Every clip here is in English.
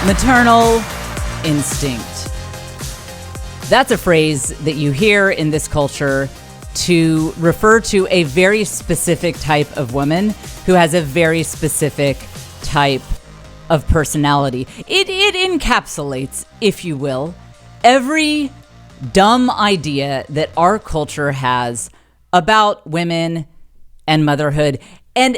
Maternal instinct. That's a phrase that you hear in this culture to refer to a very specific type of woman who has a very specific type of personality. It encapsulates, if you will, every dumb idea that our culture has about women and motherhood, and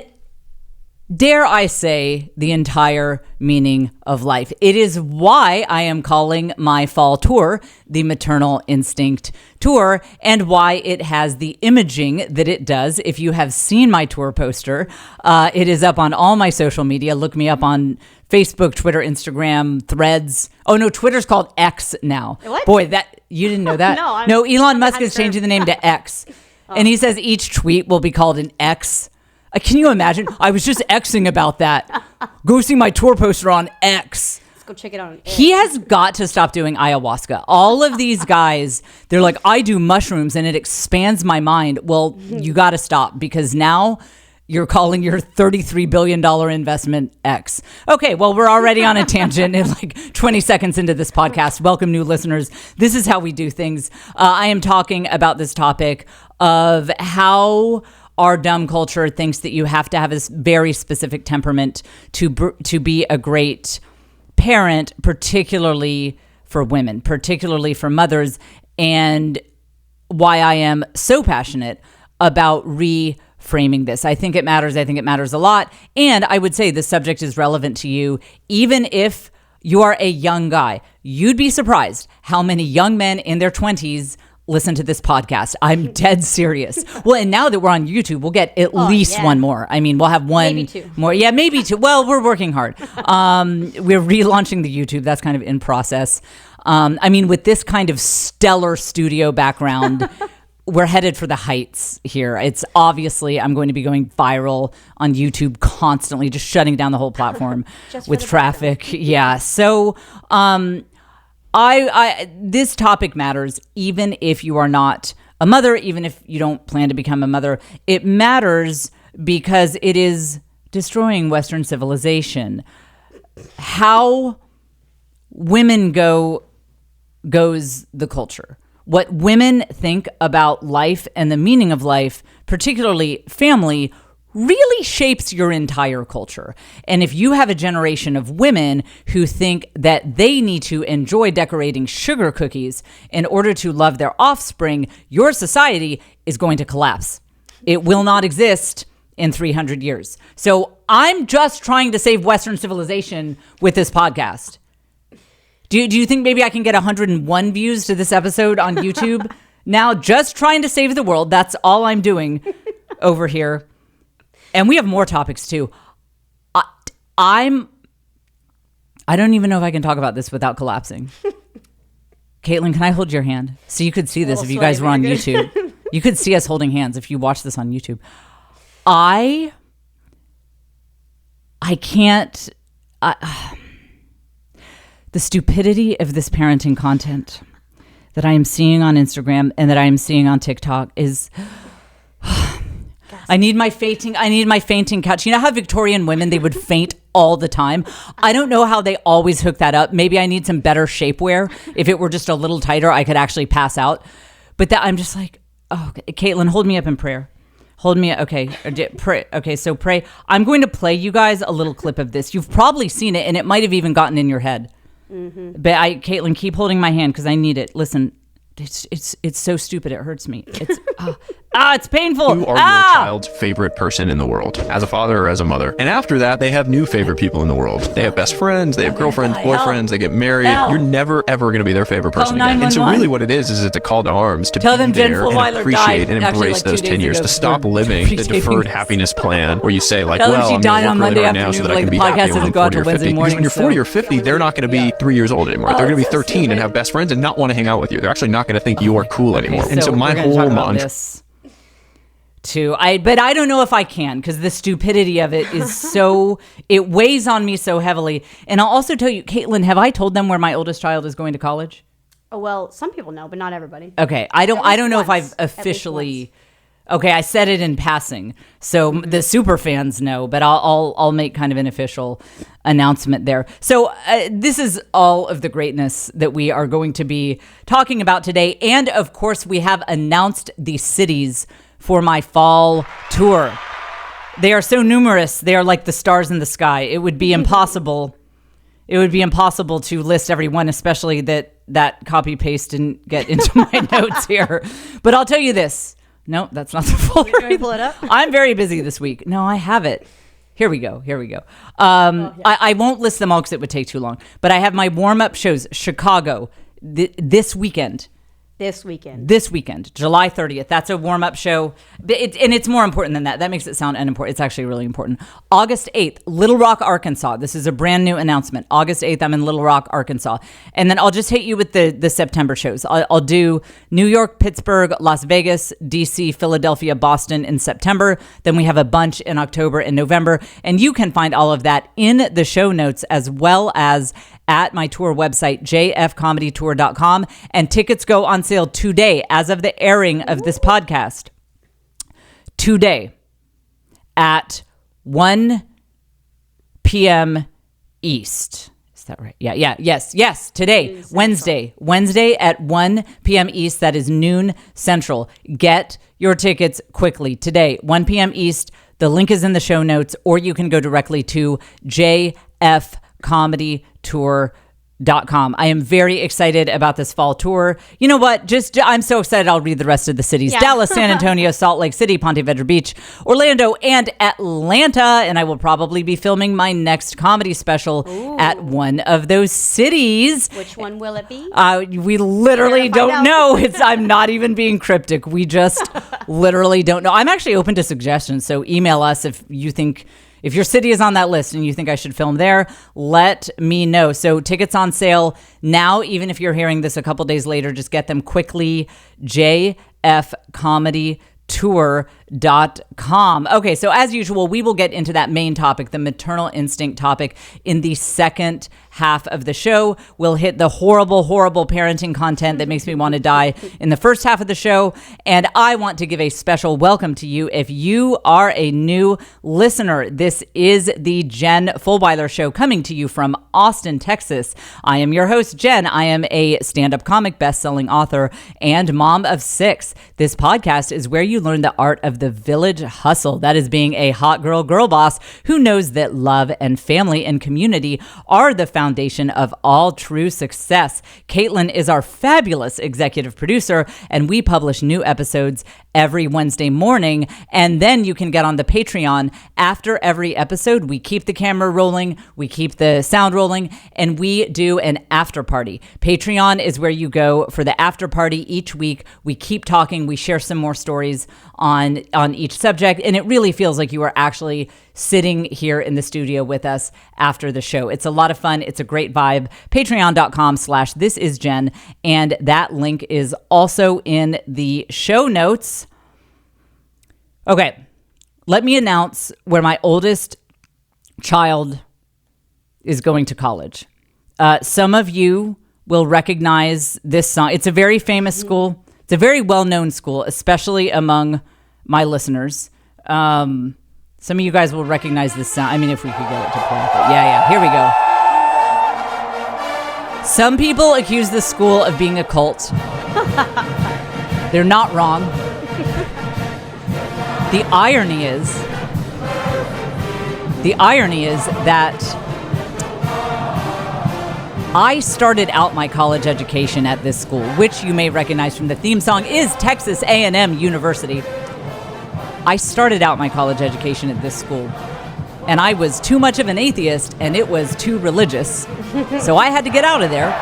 dare I say, the entire meaning of life. It is why I am calling my fall tour the Maternal Instinct Tour, and why it has the imaging that it does. If you have seen my tour poster, it is up on all my social media. Look me up on Facebook, Twitter, Instagram, Threads. Oh no, Twitter's called X now. What? Boy, that you didn't know that? No, Elon Musk is changing the name to X. And he says each tweet will be called an X. Can you imagine? I was just Xing about that. Go see my tour poster on X. Let's go check it out on X. He has got to stop doing ayahuasca. All of these guys, they're like, I do mushrooms and it expands my mind. Well, you got to stop, because now you're calling your $33 billion investment X. Okay, well, we're already on a tangent in like 20 seconds into this podcast. Welcome, new listeners. This is how we do things. I am talking about this topic of how our dumb culture thinks that you have to have a very specific temperament to be a great parent, particularly for women, particularly for mothers, and why I am so passionate about reframing this. I think it matters. I think it matters a lot. And I would say the subject is relevant to you, even if you are a young guy. You'd be surprised how many young men in their 20s listen to this podcast. I'm dead serious. Well, and now that we're on YouTube, we'll get at least one more. I mean, we'll have one maybe two more. Yeah, maybe two. Well, we're working hard. We're relaunching the YouTube. That's kind of in process. I mean, with this kind of stellar studio background, we're headed for the heights here. It's obviously, I'm going to be going viral on YouTube constantly, just shutting down the whole platform with traffic. Yeah. So, this topic matters, even if you are not a mother, even if you don't plan to become a mother. It matters because it is destroying Western civilization. How women goes the culture. What women think about life and the meaning of life, particularly family, really shapes your entire culture. And if you have a generation of women who think that they need to enjoy decorating sugar cookies in order to love their offspring, your society is going to collapse. It will not exist in 300 years. So I'm just trying to save Western civilization with this podcast. Do you think maybe I can get 101 views to this episode on YouTube? Now, just trying to save the world. That's all I'm doing over here. And we have more topics too. I don't even know if I can talk about this without collapsing. Caitlin, can I hold your hand? So you could see this if you guys were on YouTube. You could see us holding hands if you watch this on YouTube. I can't. The stupidity of this parenting content that I am seeing on Instagram and that I am seeing on TikTok is... I need my fainting couch. You know how Victorian women, they would faint all the time? I don't know how they always hook that up. Maybe I need some better shapewear. If it were just a little tighter, I could actually pass out. But that I'm just like, oh, Caitlin, hold me up in prayer. Hold me, okay, pray. Okay, so pray. I'm going to play you guys a little clip of this. You've probably seen it, and it might have even gotten in your head. Mm-hmm. But Caitlin, keep holding my hand because I need it. Listen. It's so stupid. It hurts me. It's it's painful. Who are your child's favorite person in the world, as a father or as a mother? And after that, they have new favorite people in the world. They have best friends, they have girlfriends, boyfriends, they get married. You're never ever going to be their favorite person again. And so really what it is it's a call to arms to Tell be them there and Fulwiler appreciate died. and embrace those 10 years, to stop living the deferred happiness plan where you say like, Tell them well, she I'm died on going to work Monday really hard now so that afternoon, I can be the podcast happy when doesn't I'm go out 40 or till 50. Wednesday Because when you're 40 or 50, they're not going to be 3 years old anymore. They're going to be 13 and have best friends and not want to hang out with you. They're actually not going to think you are cool anymore. And so my whole mantra too. But I don't know if I can, because the stupidity of it is so, it weighs on me so heavily. And I'll also tell you, Caitlin, have I told them where my oldest child is going to college? Oh, well, some people know, but not everybody. Okay. I don't know if I've officially Okay, I said it in passing, so the super fans know, but I'll make kind of an official announcement there. So this is all of the greatness that we are going to be talking about today, and of course, we have announced the cities for my fall tour. They are so numerous; they are like the stars in the sky. It would be impossible. It would be impossible to list every one, especially that copy paste didn't get into my notes here. But I'll tell you this. No, that's not the folder. Can you pull it up? I'm very busy this week. No, I have it. Here we go. I won't list them all because it would take too long. But I have my warm-up shows. Chicago, this weekend. This weekend, July 30th. That's a warm-up show. And it's more important than that. That makes it sound unimportant. It's actually really important. August 8th, Little Rock, Arkansas. This is a brand new announcement. August 8th, I'm in Little Rock, Arkansas. And then I'll just hit you with the September shows. I'll do New York, Pittsburgh, Las Vegas, DC, Philadelphia, Boston in September. Then we have a bunch in October and November. And you can find all of that in the show notes as well as at my tour website, jfcomedytour.com. And tickets go on sale today as of the airing of this podcast. Today at 1 p.m. East. Is that right? Yes. Today, Wednesday at 1 p.m. East. That is noon Central. Get your tickets quickly. Today, 1 p.m. East. The link is in the show notes, or you can go directly to jfcomedytour.com. I am very excited about this fall tour. You know what? I'm so excited. I'll read the rest of the cities. Yeah. Dallas, San Antonio, Salt Lake City, Ponte, Vedra Beach, Orlando, and Atlanta. And I will probably be filming my next comedy special at one of those cities. Which one will it be? We literally don't know. I'm not even being cryptic. We just literally don't know. I'm actually open to suggestions. So email us if you think... If your city is on that list and you think I should film there, let me know. So tickets on sale now, even if you're hearing this a couple days later, just get them quickly. jfcomedytour.com. Okay, so as usual, we will get into that main topic, the maternal instinct topic, in the second half of the show. We'll hit the horrible parenting content that makes me want to die in the first half of the show. And I want to give a special welcome to you if you are a new listener. This is the Jen Fulwiler Show coming to you from Austin, Texas. I am your host, Jen. I am a stand-up comic, best-selling author, and mom of 6. This podcast is where you learn the art of the village hustle. That is being a hot girl boss who knows that love and family and community are the foundation of all true success. Caitlin is our fabulous executive producer, and we publish new episodes every Wednesday morning. And then you can get on the Patreon after every episode. We keep the camera rolling, we keep the sound rolling, and we do an after party. Patreon is where you go for the after party each week. We keep talking, we share some more stories on each subject, and it really feels like you are actually sitting here in the studio with us after the show. It's a lot of fun. It's a great vibe. Patreon.com/thisisjen. And that link is also in the show notes. Okay. Let me announce where my oldest child is going to college. Some of you will recognize this song. It's a very famous school. It's a very well-known school, especially among my listeners. Some of you guys will recognize this sound. I mean, if we could get it to play. Yeah, here we go. Some people accuse this school of being a cult. They're not wrong. The irony is that I started out my college education at this school, which you may recognize from the theme song is Texas A&M University. I started out my college education at this school, and I was too much of an atheist, and it was too religious, so I had to get out of there,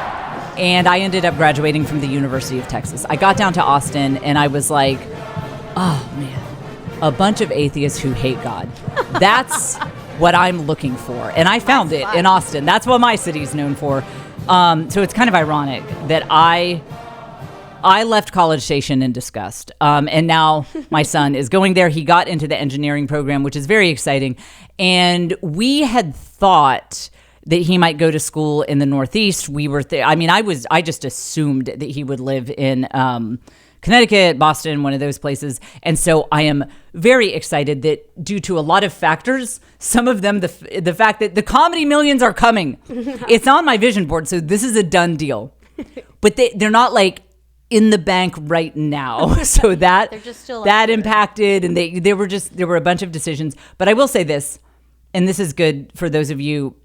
and I ended up graduating from the University of Texas. I got down to Austin, and I was like, oh, man, a bunch of atheists who hate God. That's what I'm looking for, and I found it in Austin. That's what my city's known for. So it's kind of ironic that I left College Station in disgust. And now my son is going there. He got into the engineering program, which is very exciting. And we had thought that he might go to school in the Northeast. We were I just assumed that he would live in Connecticut, Boston, one of those places. And so I am very excited that due to a lot of factors, some of them, the fact that the comedy millions are coming, it's on my vision board. So this is a done deal. But they're not like in the bank right now. So that they're just still that impacted, and there were a bunch of decisions. But I will say this, and this is good for those of you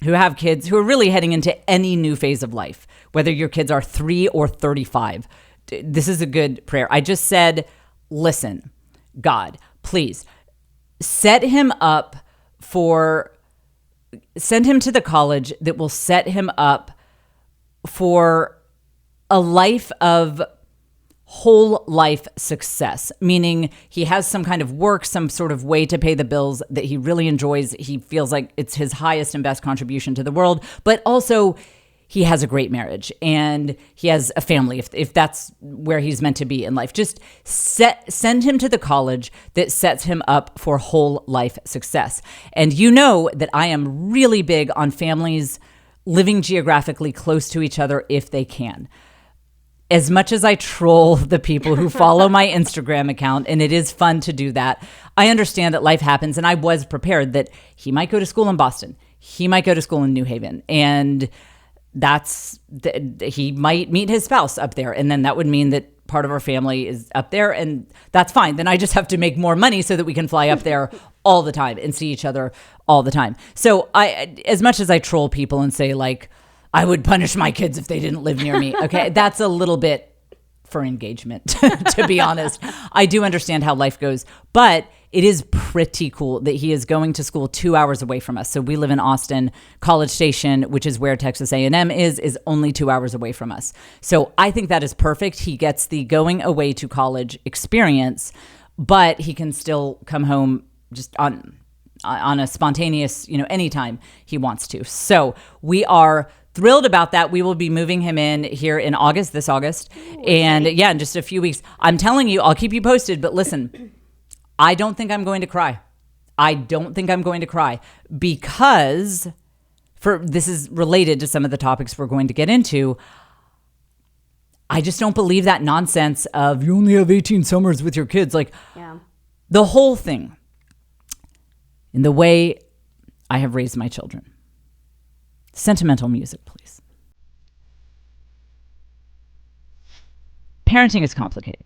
who have kids who are really heading into any new phase of life, whether your kids are 3 or 35. This is a good prayer. I just said, listen, God, please send him to the college that will set him up for a life of whole life success, meaning he has some kind of work, some sort of way to pay the bills that he really enjoys. He feels like it's his highest and best contribution to the world, but also he has a great marriage and he has a family, if that's where he's meant to be in life. Just send him to the college that sets him up for whole life success. And you know that I am really big on families living geographically close to each other if they can. As much as I troll the people who follow my Instagram account, and it is fun to do that, I understand that life happens, and I was prepared that he might go to school in Boston. He might go to school in New Haven, and he might meet his spouse up there, and then that would mean that part of our family is up there, and that's fine. Then I just have to make more money so that we can fly up there all the time and see each other all the time. So as much as I troll people and say, like, I would punish my kids if they didn't live near me. Okay, that's a little bit for engagement, to be honest. I do understand how life goes, but it is pretty cool that he is going to school 2 hours away from us. So we live in Austin. College Station, which is where Texas A&M is only 2 hours away from us. So I think that is perfect. He gets the going away to college experience, but he can still come home just on a spontaneous, anytime he wants to. So we are thrilled about that. We will be moving him in here in this August. And yeah, in just a few weeks. I'm telling you, I'll keep you posted, but listen, I don't think I'm going to cry. Because this is related to some of the topics we're going to get into. I just don't believe that nonsense of you only have 18 summers with your kids. Like, the whole thing in the way I have raised my children. Sentimental music, please. Parenting is complicated.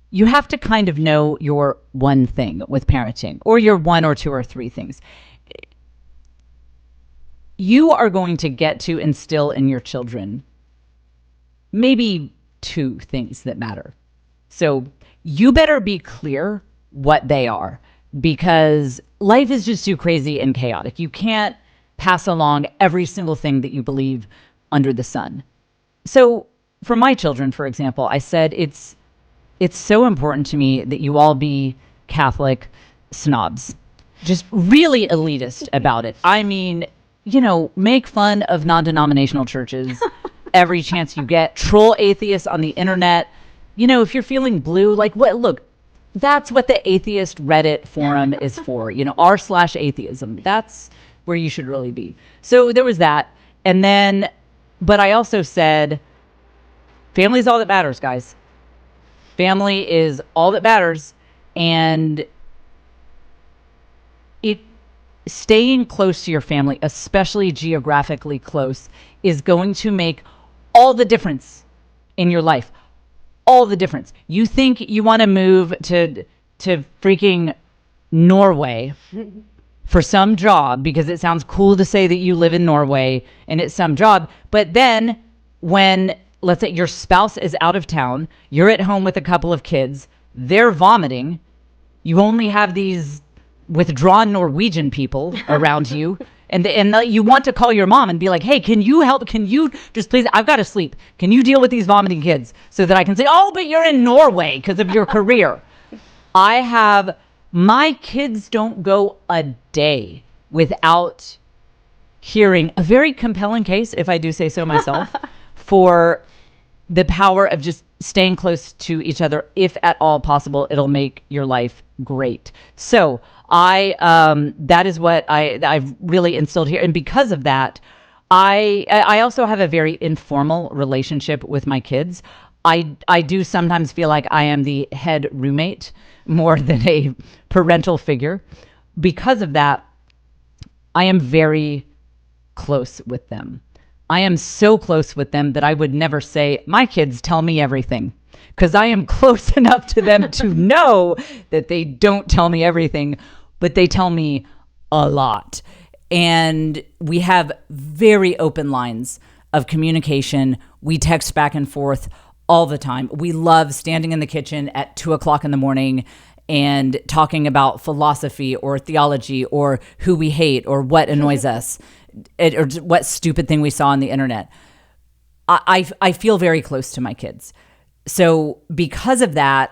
You have to kind of know your one thing with parenting, or your 1 or 2 or 3 things. You are going to get to instill in your children maybe 2 things that matter. So you better be clear what they are, because life is just too crazy and chaotic. You can't pass along every single thing that you believe under the sun. So for my children, for example, I said it's so important to me that you all be Catholic snobs, just really elitist about it. I mean, make fun of non-denominational churches every chance you get. Troll atheists on the internet. If you're feeling blue, look, that's what the atheist Reddit forum is for. r/atheism. That's where you should really be. So there was that. And then, but I also said, family is all that matters, guys. Family is all that matters. And staying close to your family, especially geographically close, is going to make all the difference in your life. All the difference. You think you want to move to freaking Norway for some job because it sounds cool to say that you live in Norway and it's some job. But then when, let's say, your spouse is out of town, you're at home with a couple of kids, they're vomiting, you only have these withdrawn Norwegian people around you, and you want to call your mom and be like, hey, can you help? Can you just please, I've got to sleep. Can you deal with these vomiting kids so that I can say, oh, but you're in Norway because of your career. My kids don't go a day without hearing a very compelling case, if I do say so myself, for the power of just staying close to each other. If at all possible, it'll make your life great. So that is what I've really instilled here. And because of that, I also have a very informal relationship with my kids. I do sometimes feel like I am the head roommate more than a parental figure. Because of that, I am very close with them. I am so close with them that I would never say, my kids tell me everything, because I am close enough to them to know that they don't tell me everything, but they tell me a lot. And we have very open lines of communication. We text back and forth all the time. We love standing in the kitchen at 2:00 in the morning and talking about philosophy or theology or who we hate or what annoys us or what stupid thing we saw on the internet. I feel very close to my kids. So because of that,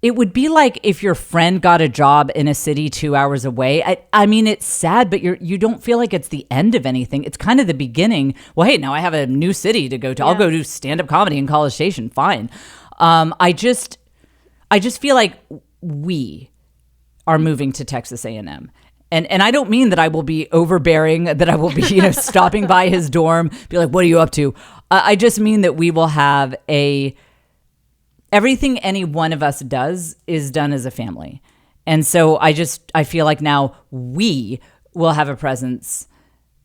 it would be like if your friend got a job in a city 2 hours away. I mean, it's sad, but you don't feel like it's the end of anything. It's kind of the beginning. Well, hey, now I have a new city to go to. Yeah. I'll go do stand-up comedy in College Station. Fine. I just feel like we are moving to Texas A&M. And I don't mean that I will be overbearing, that I will be, stopping by his dorm, be like, what are you up to? I just mean that we will have everything any one of us does is done as a family. And so I feel like now we will have a presence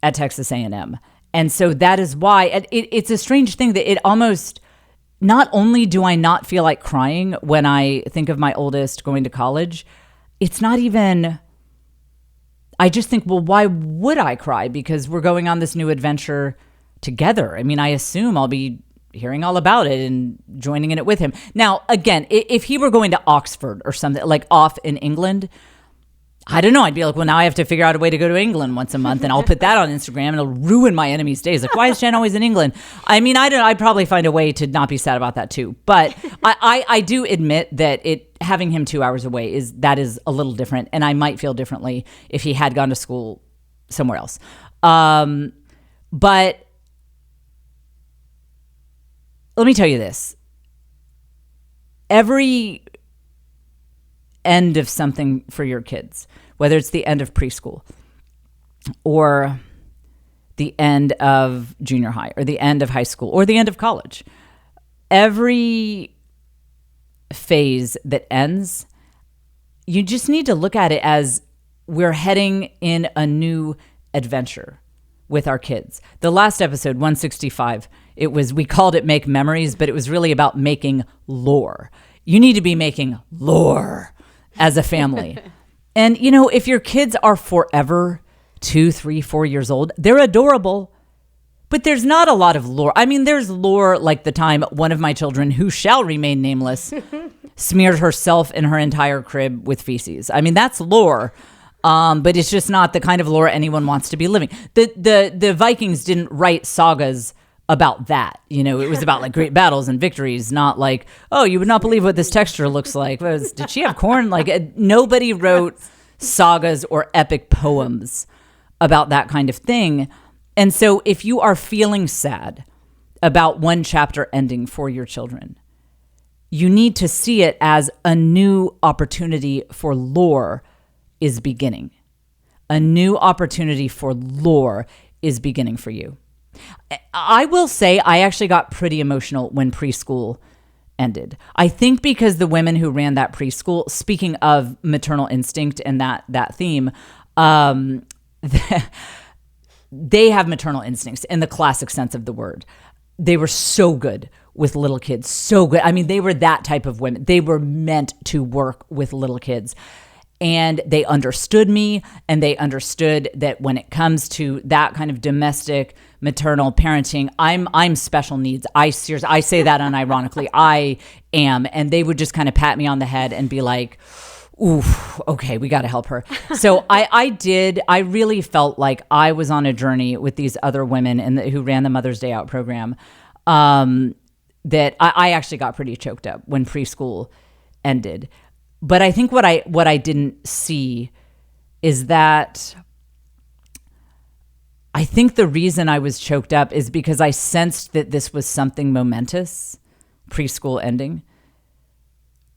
at Texas A&M. And so that is why it's a strange thing that it almost, not only do I not feel like crying when I think of my oldest going to college, it's not even, I just think, well, why would I cry? Because we're going on this new adventure together. I mean, I assume I'll be hearing all about it and joining in it with him. Now, again, if he were going to Oxford or something, like off in England, I don't know. I'd be like, well, now I have to figure out a way to go to England once a month, and I'll put that on Instagram, and it'll ruin my enemy's days. Like, why is Jen always in England? I mean, I'd probably find a way to not be sad about that too. But I do admit that having him 2 hours away is a little different, and I might feel differently if he had gone to school somewhere else. But let me tell you this. Every end of something for your kids, whether it's the end of preschool or the end of junior high or the end of high school or the end of college, every phase that ends, you just need to look at it as we're heading in a new adventure with our kids. The last episode, 165, we called it Make Memories, but it was really about making lore. You need to be making lore as a family. And, if your kids are forever 2, 3, 4 years old, they're adorable, but there's not a lot of lore. I mean, there's lore like the time one of my children, who shall remain nameless, smeared herself and her entire crib with feces. I mean, that's lore. But it's just not the kind of lore anyone wants to be living. The Vikings didn't write sagas about that. It was about like great battles and victories, not like, oh, you would not believe what this texture looks like. Did she have corn? Like, nobody wrote sagas or epic poems about that kind of thing. And so if you are feeling sad about one chapter ending for your children, you need to see it as a new opportunity for lore is beginning. A new opportunity for lore is beginning for you. I will say I actually got pretty emotional when preschool ended. I think because the women who ran that preschool, speaking of maternal instinct and that theme, they have maternal instincts in the classic sense of the word. They were so good with little kids, so good. I mean, they were that type of women. They were meant to work with little kids. And they understood me, and they understood that when it comes to that kind of domestic maternal parenting, I'm special needs. I say that unironically. I am. And they would just kind of pat me on the head and be like, ooh, okay, we got to help her. So I really felt like I was on a journey with these other women who ran the Mother's Day Out program, that I actually got pretty choked up when preschool ended. But I think what I didn't see is that I think the reason I was choked up is because I sensed that this was something momentous, preschool ending.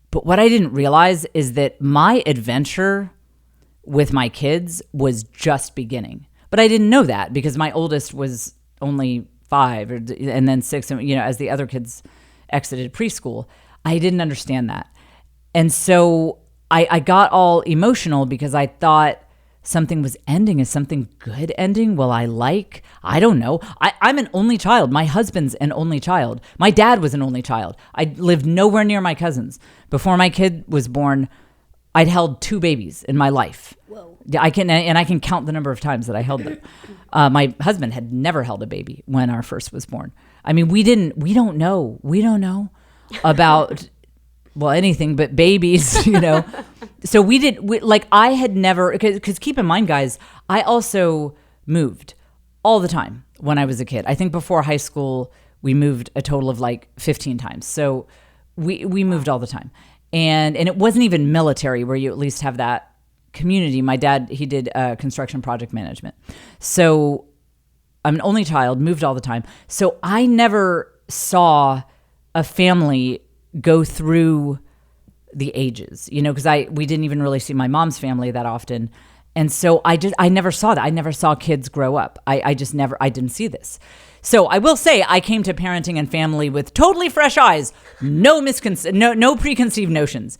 But what I didn't realize is that my adventure with my kids was just beginning. But I didn't know that because my oldest was only 5 and then 6, and as the other kids exited preschool. I didn't understand that. And so I got all emotional because I thought something was ending. Is something good ending? Will I don't know. I'm an only child. My husband's an only child. My dad was an only child. I lived nowhere near my cousins. Before my kid was born, I'd held 2 babies in my life. Whoa. I can count the number of times that I held them. My husband had never held a baby when our first was born. I mean, we don't know about anything but babies, So I had never, because keep in mind, guys, I also moved all the time when I was a kid. I think before high school, we moved a total of 15 times. So we moved all the time. And it wasn't even military where you at least have that community. My dad, he did construction project management. So I'm an only child, moved all the time. So I never saw a family go through the ages, because we didn't even really see my mom's family that often. And so I never saw that. I never saw kids grow up. I didn't see this. So I will say I came to parenting and family with totally fresh eyes, no preconceived notions.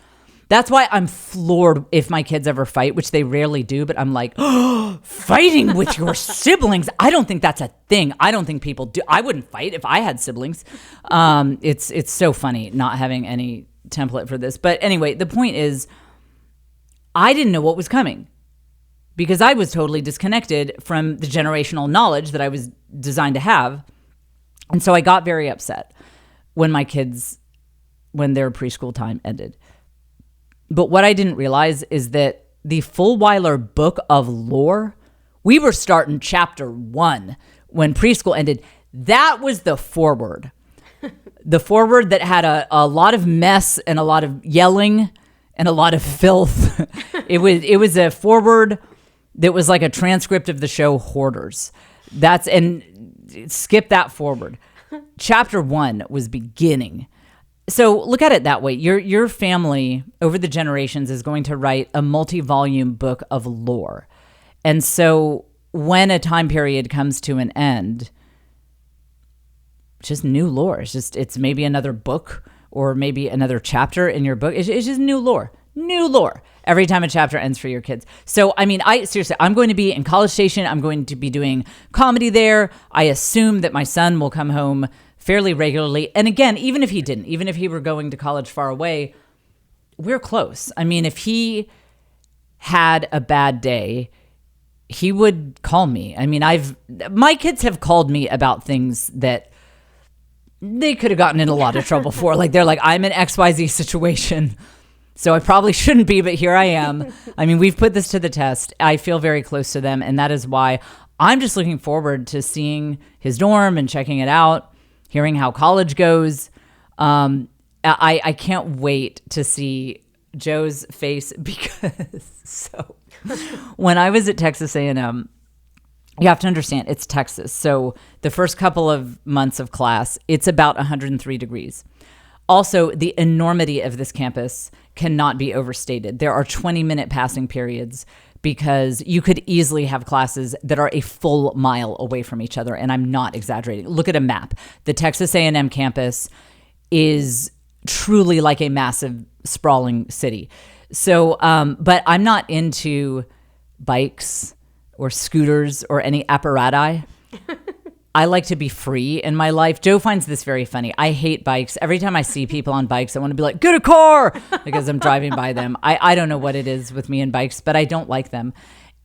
That's why I'm floored if my kids ever fight, which they rarely do, but I'm like, oh, fighting with your siblings. I don't think that's a thing. I don't think people do. I wouldn't fight if I had siblings. It's so funny not having any template for this. But anyway, the point is, I didn't know what was coming because I was totally disconnected from the generational knowledge that I was designed to have. And so I got very upset when their preschool time ended. But what I didn't realize is that the Fulwiler book of lore, we were starting chapter 1 when preschool ended. That was the foreword. The foreword that had a lot of mess and a lot of yelling and a lot of filth. It was a foreword that was like a transcript of the show Hoarders. Skip that forward. Chapter 1 was beginning. So look at it that way. Your family over the generations is going to write a multi-volume book of lore. And so when a time period comes to an end, just new lore. It's maybe another book or maybe another chapter in your book. It's just new lore every time a chapter ends for your kids. So, I mean, I'm going to be in College Station. I'm going to be doing comedy there. I assume that my son will come home fairly regularly. And again, even if he were going to college far away, we're close. I mean, if he had a bad day, he would call me. I mean, my kids have called me about things that they could have gotten in a lot of trouble for. Like, they're like, I'm in XYZ situation, so I probably shouldn't be, but here I am. I mean, we've put this to the test. I feel very close to them, and that is why I'm just looking forward to seeing his dorm and checking it out, hearing how college goes. I can't wait to see Joe's face because when I was at Texas A&M, you have to understand, it's Texas. So the first couple of months of class, it's about 103 degrees. Also, the enormity of this campus cannot be overstated. There are 20-minute passing periods because you could easily have classes that are a full mile away from each other, and I'm not exaggerating. Look at a map. The Texas A&M campus is truly like a massive, sprawling city. So, but I'm not into bikes or scooters or any apparatus. I like to be free in my life. Joe finds this very funny. I hate bikes. Every time I see people on bikes, I want to be like, get a car, because I'm driving by them. I don't know what it is with me and bikes, but I don't like them.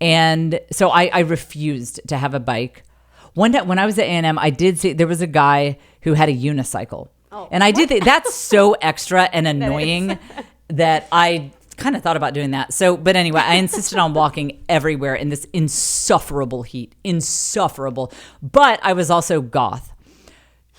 And so I refused to have a bike. One day when I was at A&M, I did see there was a guy who had a unicycle. Oh, and I did think that's so extra and annoying that I kind of thought about doing that. So, but anyway, I insisted on walking everywhere in this insufferable heat. Insufferable. But I was also goth.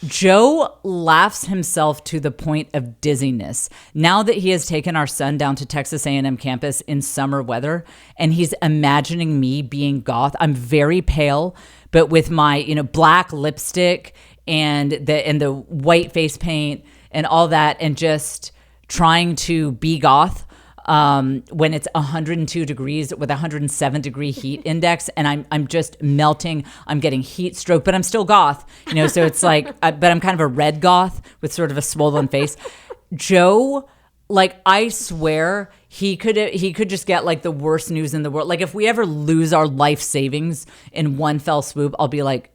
Joe laughs himself to the point of dizziness now that he has taken our son down to Texas A&M campus in summer weather, and he's imagining me being goth. I'm very pale, but with my, black lipstick and the white face paint and all that, and just trying to be goth. when it's 102 degrees with 107 degree heat index, and I'm just melting. I'm getting heat stroke, but I'm still goth, so it's like, but I'm kind of a red goth with sort of a swollen face. Joe, like, I swear he could just get like the worst news in the world. Like, if we ever lose our life savings in one fell swoop, I'll be like,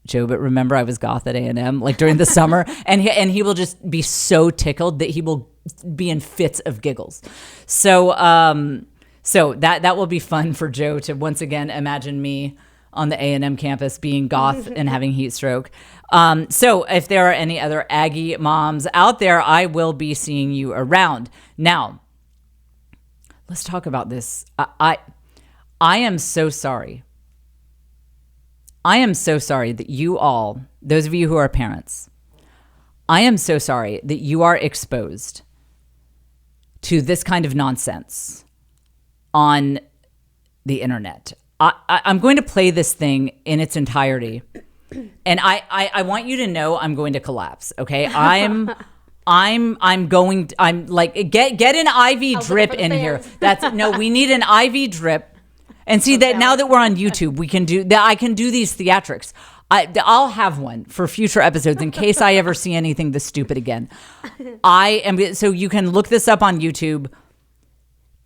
Joe, but remember I was goth at A&M like during the summer, and he will just be so tickled that he will be in fits of giggles. So that will be fun for Joe to once again imagine me on the A&M campus being goth and having heat stroke. So if there are any other Aggie moms out there, I will be seeing you around. Now, let's talk about this. I am so sorry. I am so sorry that you all, those of you who are parents, I am so sorry that you are exposed to this kind of nonsense on the internet. I'm going to play this thing in its entirety, and I want you to know I'm going to collapse. Okay, I'm like, get an IV drip in here. We need an IV drip. And see that now that we're on YouTube, we can do that. I can do these theatrics. I'll have one for future episodes in case I ever see anything this stupid again. So you can look this up on YouTube.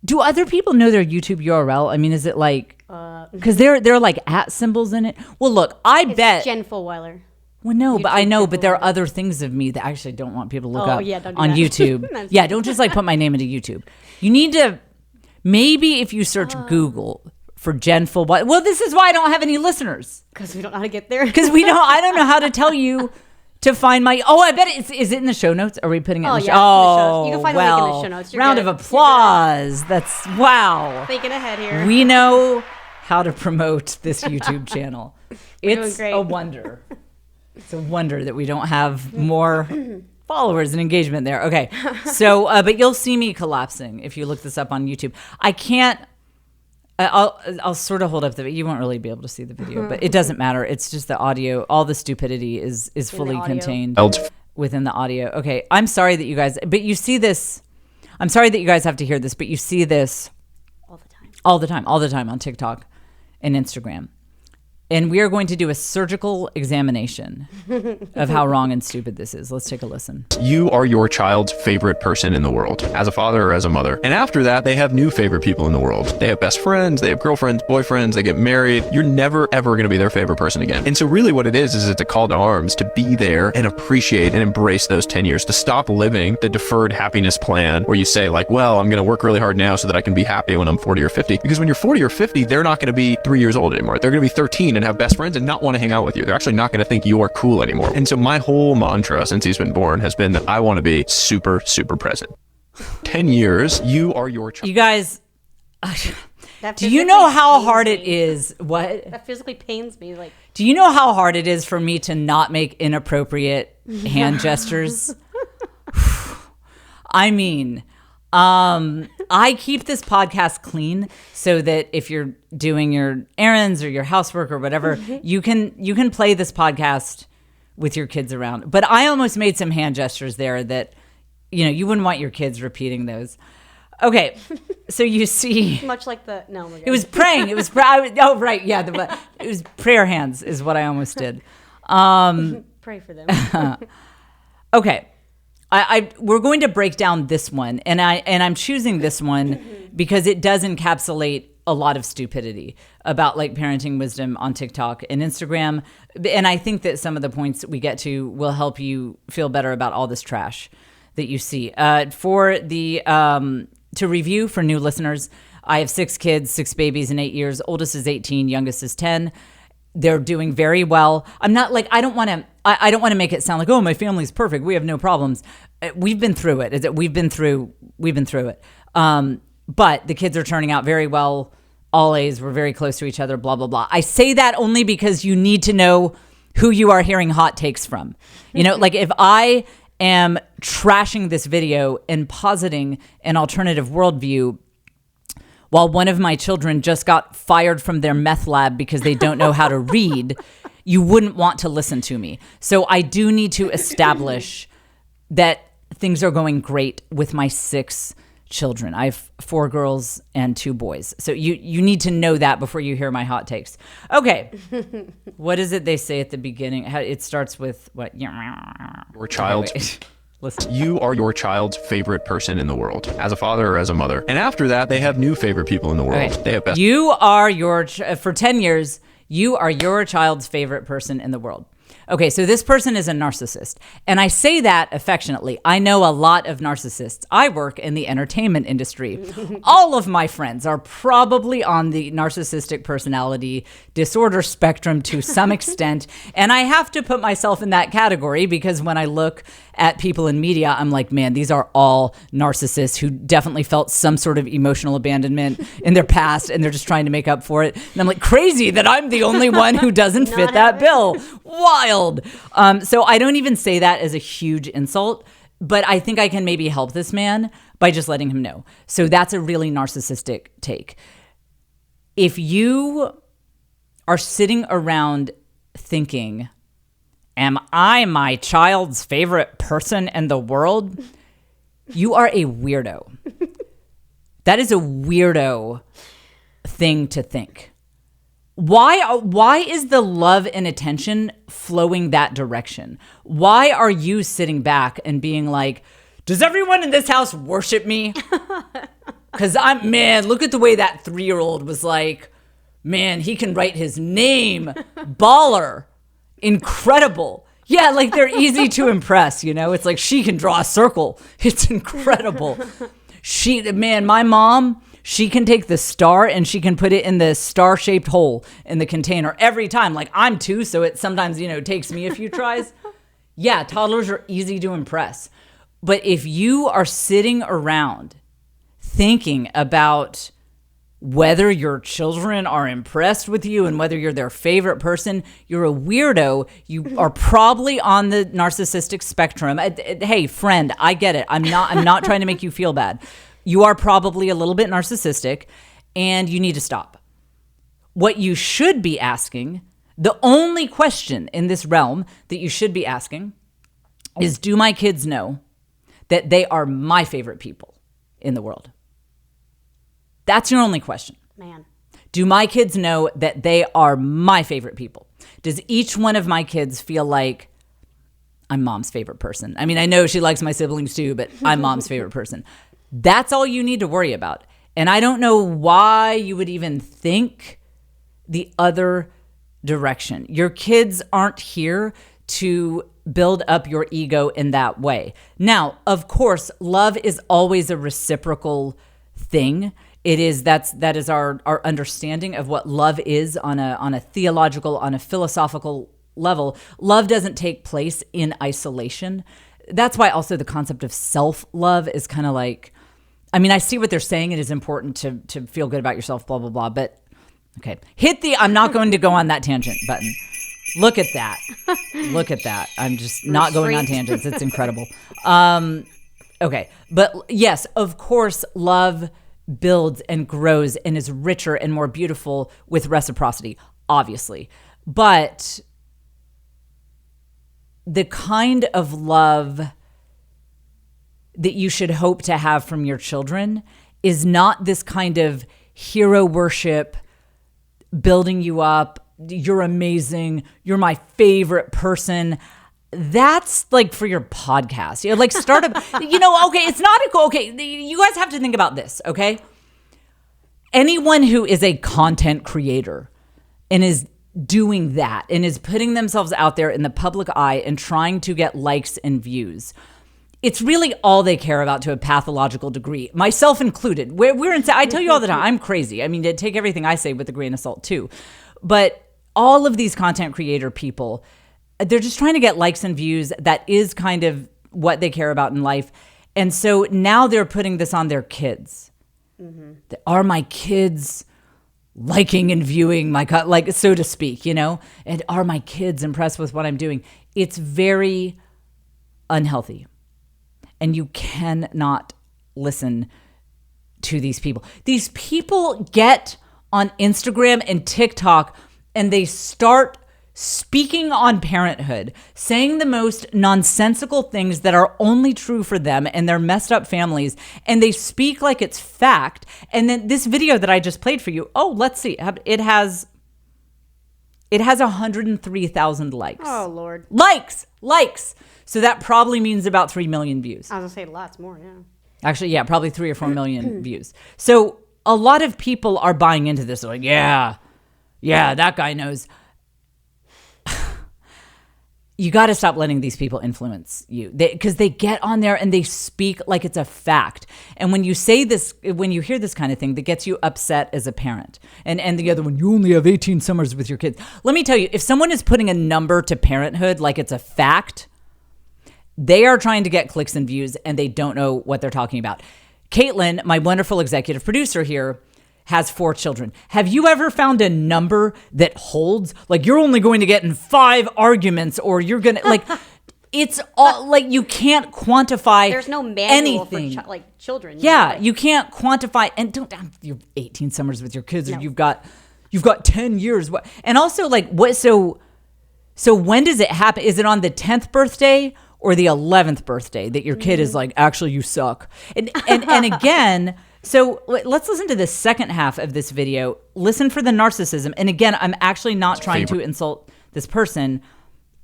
Do other people know their YouTube URL? I mean, is it like, because there are like @ symbols in it. Well, look, it's bet Jen Fulwiler. Well, no, but I know, but there are other things of me that I actually don't want people to look up on YouTube. Yeah, don't just like put my name into YouTube. You need to, maybe if you search Google for Jen Fulwiler. Well, this is why I don't have any listeners. Because we don't know how to get there. Because I don't know how to tell you to find my, I bet is it in the show notes? Are we putting it in the show? Oh, you can find the link in the show notes. Round of applause. That's, wow. Thinking ahead here. We know how to promote this YouTube channel. It's a wonder. It's a wonder that we don't have more followers and engagement there. Okay. So, but you'll see me collapsing if you look this up on YouTube. I can't, I'll sort of hold up you won't really be able to see the video, but it doesn't matter. It's just the audio. All the stupidity is fully contained within the audio. Okay. I'm sorry that you guys, but you see this. I'm sorry that you guys have to hear this, but you see this all the time on TikTok and Instagram. And we are going to do a surgical examination of how wrong and stupid this is. Let's take a listen. You are your child's favorite person in the world, as a father or as a mother. And after that, they have new favorite people in the world. They have best friends, they have girlfriends, boyfriends, they get married. You're never, ever going to be their favorite person again. And so really what it is it's a call to arms to be there and appreciate and embrace those 10 years, to stop living the deferred happiness plan where you say like, well, I'm going to work really hard now so that I can be happy when I'm 40 or 50. Because when you're 40 or 50, they're not going to be 3 years old anymore. They're going to be 13 and have best friends and not want to hang out with you. They're actually not going to think you are cool anymore. And so my whole mantra since he's been born has been that I want to be super, super present. 10 years, you are your child. You guys, do you know how hard it is? What? That physically pains me. Like, do you know how hard it is for me to not make inappropriate hand gestures? I mean, I keep this podcast clean so that if you're doing your errands or your housework or whatever, you can play this podcast with your kids around. But I almost made some hand gestures there that, you wouldn't want your kids repeating those. Okay, so you see, much like it was praying. It was oh right, yeah. It was prayer hands is what I almost did. Pray for them. Okay. We're going to break down this one, and I'm choosing this one because it does encapsulate a lot of stupidity about like parenting wisdom on TikTok and Instagram, and I think that some of the points we get to will help you feel better about all this trash that you see. For the to review for new listeners, I have 6 kids, 6 babies in 8 years. Oldest is 18, youngest is 10. They're doing very well. I'm not like, I don't want to make it sound like, oh, my family's perfect. We have no problems. We've been through it. We've been through it. But the kids are turning out very well. All A's. We're very close to each other, blah, blah, blah. I say that only because you need to know who you are hearing hot takes from. Like if I am trashing this video and positing an alternative worldview, while one of my children just got fired from their meth lab because they don't know how to read, you wouldn't want to listen to me. So I do need to establish that things are going great with my 6 children. I have 4 girls and 2 boys. So you need to know that before you hear my hot takes. Okay. What is it they say at the beginning? It starts with what? Your child. Listen. You are your child's favorite person in the world, as a father or as a mother. And after that, they have new favorite people in the world. Okay. They have best. You are for 10 years, you are your child's favorite person in the world. Okay, so this person is a narcissist. And I say that affectionately. I know a lot of narcissists. I work in the entertainment industry. All of my friends are probably on the narcissistic personality disorder spectrum to some extent. And I have to put myself in that category because when I look at people in media, I'm like, man, these are all narcissists who definitely felt some sort of emotional abandonment in their past and they're just trying to make up for it. And I'm like, crazy that I'm the only one who doesn't fit that bill. Wild. So I don't even say that as a huge insult, but I think I can maybe help this man by just letting him know. So that's a really narcissistic take. If you are sitting around thinking, am I my child's favorite person in the world? You are a weirdo. That is a weirdo thing to think. Why is the love and attention flowing that direction? Why are you sitting back and being like, does everyone in this house worship me? Because look at the way that 3-year-old was like, man, he can write his name. Baller. Incredible. Yeah, like they're easy to impress, you know? It's like she can draw a circle. It's incredible. My mom, she can take the star and she can put it in the star-shaped hole in the container every time. Like I'm 2, so it sometimes, takes me a few tries. Yeah, toddlers are easy to impress. But if you are sitting around thinking about whether your children are impressed with you and whether you're their favorite person, you're a weirdo. You are probably on the narcissistic spectrum. Hey, friend, I get it. I'm not trying to make you feel bad. You are probably a little bit narcissistic and you need to stop. What you should be asking, the only question in this realm that you should be asking is, do my kids know that they are my favorite people in the world? That's your only question. Man. Do my kids know that they are my favorite people? Does each one of my kids feel like I'm mom's favorite person? I mean, I know she likes my siblings too, but I'm mom's favorite person. That's all you need to worry about. And I don't know why you would even think the other direction. Your kids aren't here to build up your ego in that way. Now, of course, love is always a reciprocal thing. That is our understanding of what love is on a theological, on a philosophical level. Love doesn't take place in isolation. That's why also the concept of self-love is kind of like, I mean, I see what they're saying. It is important to feel good about yourself, blah, blah, blah. But okay, I'm not going to go on that tangent button. Look at that. Look at that. I'm just not going on tangents. It's incredible. Okay. But yes, of course, love builds and grows and is richer and more beautiful with reciprocity, obviously. But the kind of love that you should hope to have from your children is not this kind of hero worship, building you up, you're amazing, you're my favorite person. That's like for your podcast. Like start a, okay, it's not okay, you guys have to think about this, okay? Anyone who is a content creator and is doing that and is putting themselves out there in the public eye and trying to get likes and views, it's really all they care about to a pathological degree, myself included. I tell you all the time, I'm crazy. I mean, take everything I say with a grain of salt too. But all of these content creator people, they're just trying to get likes and views. That is kind of what they care about in life. And so now they're putting this on their kids. Mm-hmm. Are my kids liking and viewing my, like, so to speak, and are my kids impressed with what I'm doing? It's very unhealthy. And you cannot listen to these people. These people get on Instagram and TikTok and they start speaking on parenthood, saying the most nonsensical things that are only true for them and their messed up families, and they speak like it's fact. And then this video that I just played for you, let's see, it has 103,000 likes. Oh, Lord. Likes. So that probably means about 3 million views. I was going to say lots more, yeah. Actually, yeah, probably 3 or 4 million views. So a lot of people are buying into this. They're like, yeah, that guy knows. You got to stop letting these people influence you, because they get on there and they speak like it's a fact. And when you say this, when you hear this kind of thing, that gets you upset as a parent. And the other one, you only have 18 summers with your kids. Let me tell you, if someone is putting a number to parenthood like it's a fact, they are trying to get clicks and views, and they don't know what they're talking about. Caitlin, my wonderful executive producer here, has 4 children. Have you ever found a number that holds? Like, you're only going to get in 5 arguments, or you're going to, like, it's all, like, you can't quantify. There's no manual anything for children. Yeah, you can't quantify, and you have 18 summers with your kids, or you've got 10 years. And also, like, what, so when does it happen? Is it on the 10th birthday or the 11th birthday that your kid is like, actually, you suck? And again, so let's listen to the second half of this video. Listen for the narcissism. And again, I'm actually not trying to insult this person.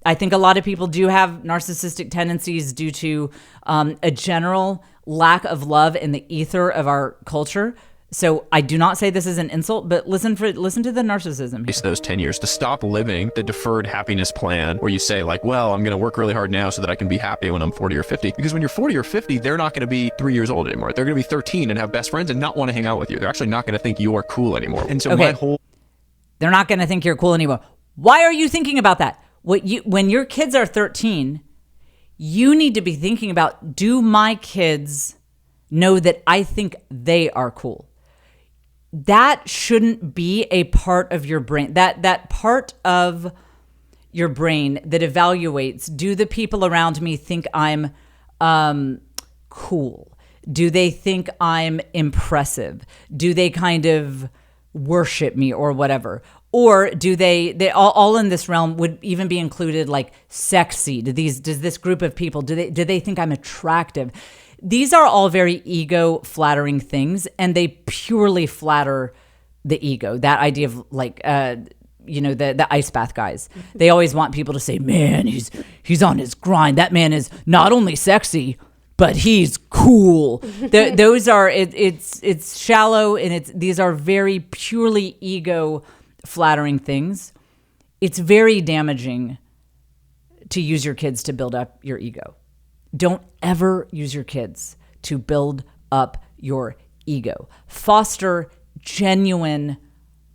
I think a lot of people do have narcissistic tendencies due to a general lack of love in the ether of our culture. So I do not say this is an insult, but listen to the narcissism. It's those 10 years to stop living the deferred happiness plan where you say like, well, I'm going to work really hard now so that I can be happy when I'm 40 or 50. Because when you're 40 or 50, they're not going to be 3 years old anymore. They're going to be 13 and have best friends and not want to hang out with you. They're actually not going to think you are cool anymore. And so they're not going to think you're cool anymore. Why are you thinking about that? When your kids are 13, you need to be thinking about, do my kids know that I think they are cool? That shouldn't be a part of your brain. That part of your brain that evaluates, do the people around me think I'm cool? Do they think I'm impressive? Do they kind of worship me or whatever? Or do they all in this realm would even be included, like sexy? Does this group of people, do they think I'm attractive? These are all very ego flattering things, and they purely flatter the ego. That idea of like, the ice bath guys. They always want people to say, man, he's on his grind. That man is not only sexy, but he's cool. Those are, it's shallow, and these are very purely ego flattering things. It's very damaging to use your kids to build up your ego. Don't ever use your kids to build up your ego. Foster genuine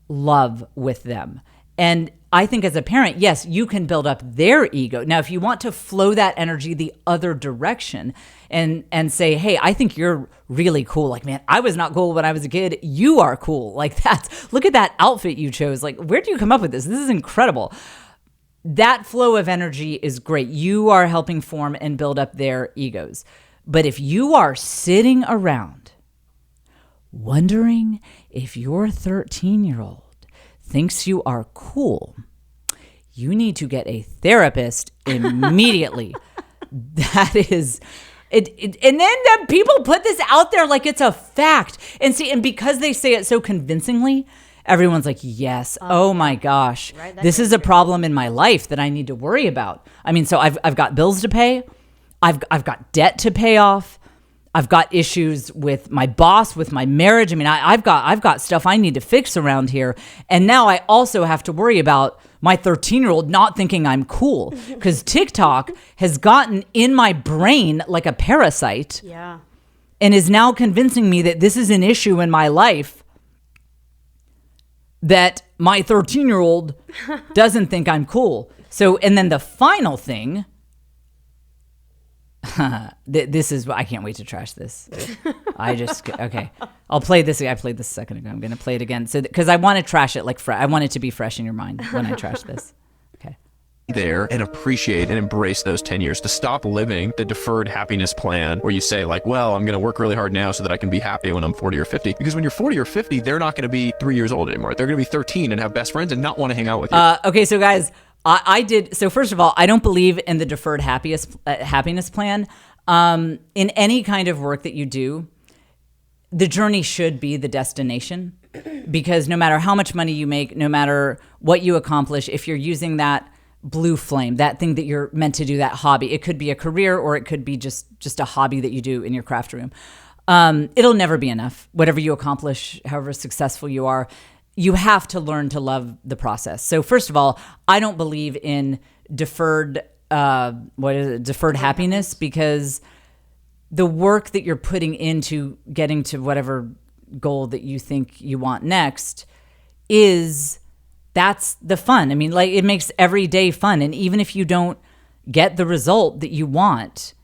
love with them. And I think as a parent, yes, you can build up their ego. Now, if you want to flow that energy the other direction and say, hey, I think you're really cool. Like, man, I was not cool when I was a kid. You are cool. Like, look at that outfit you chose. Like, where do you come up with this? This is incredible. That flow of energy is great. You are helping form and build up their egos. But if you are sitting around wondering if your 13-year-old thinks you are cool, you need to get a therapist immediately. That is it. And then the people put this out there like it's a fact. And because they say it so convincingly, everyone's like, yes, oh my gosh, right, this is a problem in my life that I need to worry about. I mean, so I've got bills to pay. I've got debt to pay off. I've got issues with my boss, with my marriage. I mean, I've got stuff I need to fix around here. And now I also have to worry about my 13-year-old not thinking I'm cool, because TikTok has gotten in my brain like a parasite. Yeah. And is now convincing me that this is an issue in my life, that my 13-year-old doesn't think I'm cool. So, and then the final thing, this is, I can't wait to trash this. Okay. I'll play this. I played this a second ago. I'm going to play it again. So, because I want to trash it like I want it to be fresh in your mind when I trash this. Okay. There and appreciate and embrace those 10 years to stop living the deferred happiness plan where you say like, well, I'm going to work really hard now so that I can be happy when I'm 40 or 50. Because when you're 40 or 50, they're not going to be 3 years old anymore. They're going to be 13 and have best friends and not want to hang out with you. Okay. So guys, I did. So first of all, I don't believe in the deferred happiness plan. In any kind of work that you do, the journey should be the destination, because no matter how much money you make, no matter what you accomplish, if you're using that blue flame, that thing that you're meant to do, that hobby, it could be a career or it could be just a hobby that you do in your craft room. It'll never be enough. Whatever you accomplish, however successful you are, you have to learn to love the process. So first of all, I don't believe in deferred happiness, because the work that you're putting into getting to whatever goal that you think you want next that's the fun. I mean, like, it makes every day fun. And even if you don't get the result that you want,